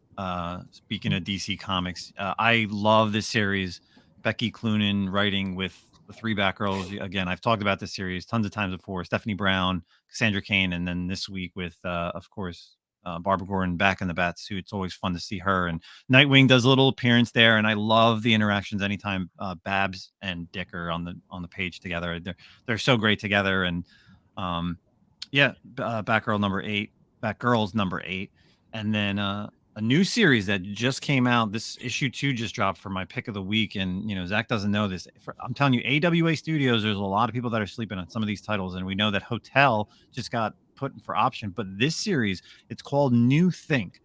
Speaking of DC Comics, I love this series. Becky Cloonan writing with the 3 Batgirls. Again, I've talked about this series tons of times before. Stephanie Brown, Cassandra Cain, and then this week with, of course, Barbara Gordon back in the bat suit. It's always fun to see her. And Nightwing does a little appearance there, and I love the interactions anytime Babs and Dick are on the page together. They're so great together. And Batgirls #8, and then a new series that just came out. This issue 2 just dropped for my pick of the week. And, Zach doesn't know this. I'm telling you, AWA Studios, there's a lot of people that are sleeping on some of these titles. And we know that Hotel just got put for option. But this series, it's called New Think.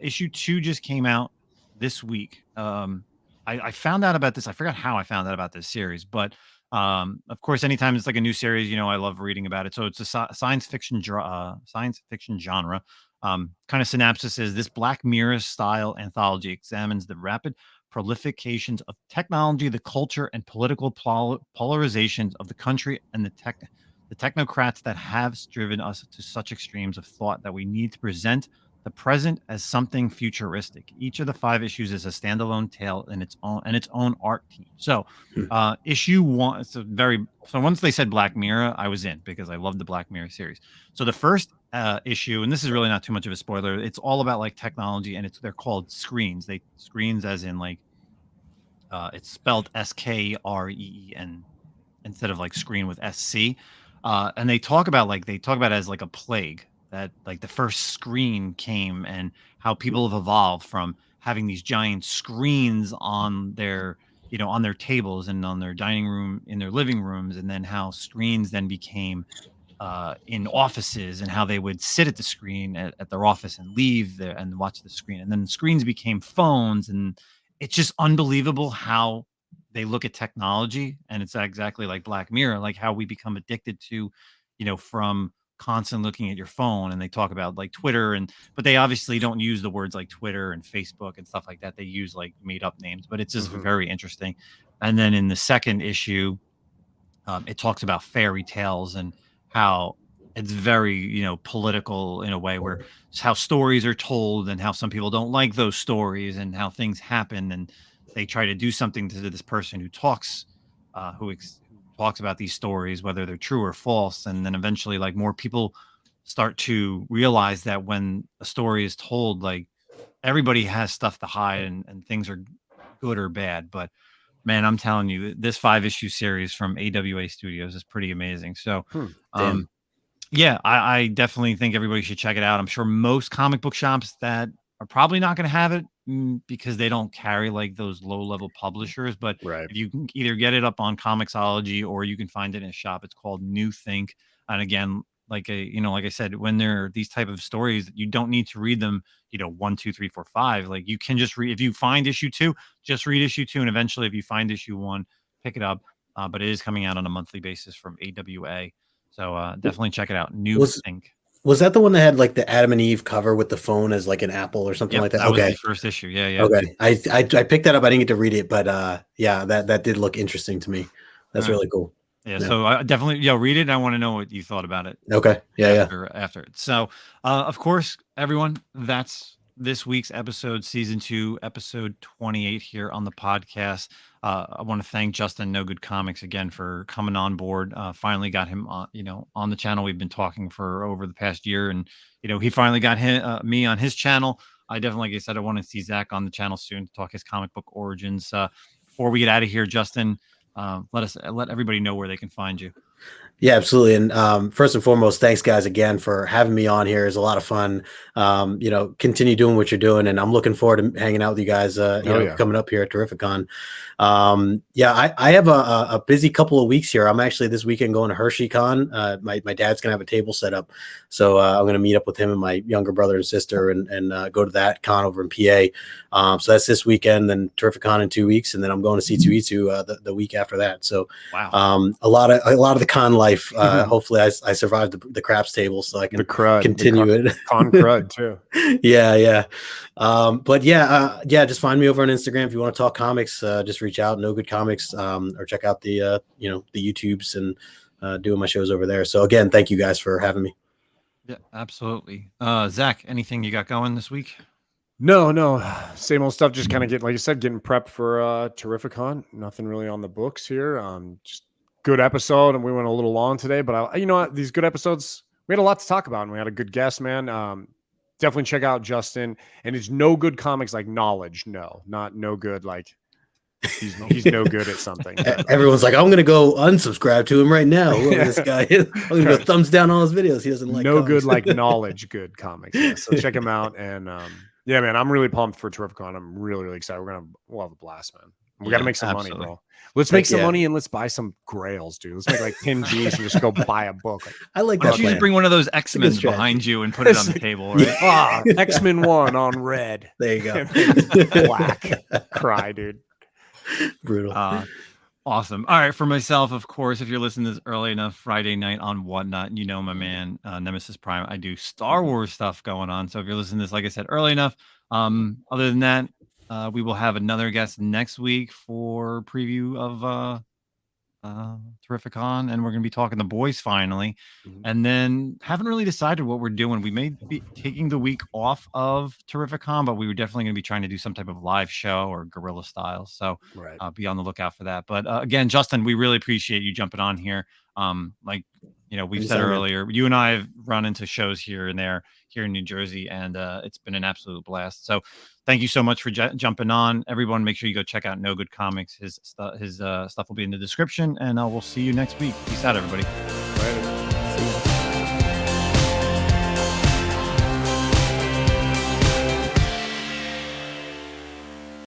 Issue 2 just came out this week. I found out about this. I forgot how I found out about this series. But, of course, anytime it's like a new series, I love reading about it. So it's a science fiction genre. Kind of synopsis is this Black Mirror style anthology examines the rapid prolifications of technology, the culture, and political polarizations of the country, and the technocrats that have driven us to such extremes of thought that we need to present the present as something futuristic. Each of the 5 issues is a standalone tale in its own art team. So, issue 1. So once they said Black Mirror, I was in because I love the Black Mirror series. So the first issue, and this is really not too much of a spoiler, it's all about like technology, and they're called screens. Screens as in like it's spelled SKREEN instead of like screen with SC. And they talk about it as like a plague, that like the first screen came, and how people have evolved from having these giant screens on their on their tables and on their dining room, in their living rooms, and then how screens then became in offices, and how they would sit at the screen at their office and leave there and watch the screen, and then the screens became phones. And it's just unbelievable how they look at technology, and it's exactly like Black Mirror, like how we become addicted to from constant looking at your phone. And they talk about like Twitter, but they obviously don't use the words like Twitter and Facebook and stuff like that. They use like made up names, but it's just very interesting. And then in the second issue, it talks about fairy tales and how it's very political in a way, where it's how stories are told and how some people don't like those stories and how things happen, and they try to do something to this person who talks who talks about these stories, whether they're true or false. And then eventually like more people start to realize that when a story is told, like everybody has stuff to hide, and things are good or bad. But man, I'm telling you, this 5-issue series from AWA Studios is pretty amazing. So yeah, I definitely think everybody should check it out. I'm sure most comic book shops that are probably not going to have it because they don't carry like those low-level publishers. But if you can either get it up on Comixology or you can find it in a shop, it's called New Think. And again, like like I said, when there are these type of stories, you don't need to read them 1, 2, 3, 4, 5. Like you can just read, if you find issue 2, just read issue 2, and eventually if you find issue 1, pick it up. But it is coming out on a monthly basis from AWA. So definitely check it out. New Think. Was that the one that had like the Adam and Eve cover with the phone as like an apple or something like that? That was the first issue. Yeah. Okay. I picked that up. I didn't get to read it, but yeah, that did look interesting to me. That's really cool. Yeah. So I definitely read it. I want to know what you thought about it. Okay. Yeah. After it. So of course, everyone, that's this week's episode, season 2, episode 28 here on the podcast. I want to thank Justin KnowGoodComics again for coming on board. Finally got him on, on the channel. We've been talking for over the past year, and he finally got me on his channel. I definitely, like I said, I want to see Zack on the channel soon to talk his comic book origins. Before we get out of here, Justin, let everybody know where they can find you. Yeah, absolutely. And first and foremost, thanks guys again for having me on here. It's a lot of fun. Continue doing what you're doing, and I'm looking forward to hanging out with you guys. Coming up here at Terrificon. I have a busy couple of weeks here. I'm actually this weekend going to HersheyCon. My dad's gonna have a table set up, so I'm gonna meet up with him and my younger brother and sister, and go to that con over in PA. So that's this weekend. Then Terrificon in 2 weeks, and then I'm going to C2E2 the week after that. So wow, a lot of the con life. Hopefully I survived the craps table, so I can continue it. Con crud too. Yeah. Just find me over on Instagram if you want to talk comics. Just reach out, KnowGoodComics, or check out the YouTubes and doing my shows over there. So again, thank you guys for having me. Yeah, absolutely. Zack, anything you got going this week? No, same old stuff. Just kind of like you said, getting prepped for Terrificon. Nothing really on the books here. Just good episode, and we went a little long today, but these good episodes, we had a lot to talk about, and we had a good guest, man. Definitely check out Justin, and it's No Good Comics, like knowledge, not no good, like he's no good at something. Everyone's like, I'm gonna go unsubscribe to him right now. Whoever this guy is, I'm gonna go thumbs down all his videos. He doesn't like no comics. Good, like knowledge, good comics. Yeah. So check him out, and yeah, man, I'm really pumped for Terrificon. I'm really, really excited. We'll have a blast, man. We got to make some money, bro. Let's make some money, and let's buy some grails, dude. Let's make like 10 G's and just go buy a book. I like that. Why don't you just bring one of those X-Men behind you and put it on the table, right? X-Men 1 on red. There you go. Black. Cry, dude. Brutal. Awesome. All right. For myself, of course, if you're listening to this early enough, Friday night on Whatnot, my man, Nemesis Prime, I do Star Wars stuff going on. So if you're listening to this, like I said, early enough, other than that, We will have another guest next week for preview of Terrificon, and we're going to be talking The Boys finally. And then haven't really decided what we're doing. We may be taking the week off of Terrificon, but we were definitely going to be trying to do some type of live show or guerrilla style. So be on the lookout for that. But again, Justin, we really appreciate you jumping on here. Like, you know, we've said earlier, you and I have run into shows here and there here in New Jersey, and it's been an absolute blast. So thank you so much for jumping on. Everyone, make sure you go check out KnowGoodComics. His stuff will be in the description, and we'll see you next week. Peace out, everybody.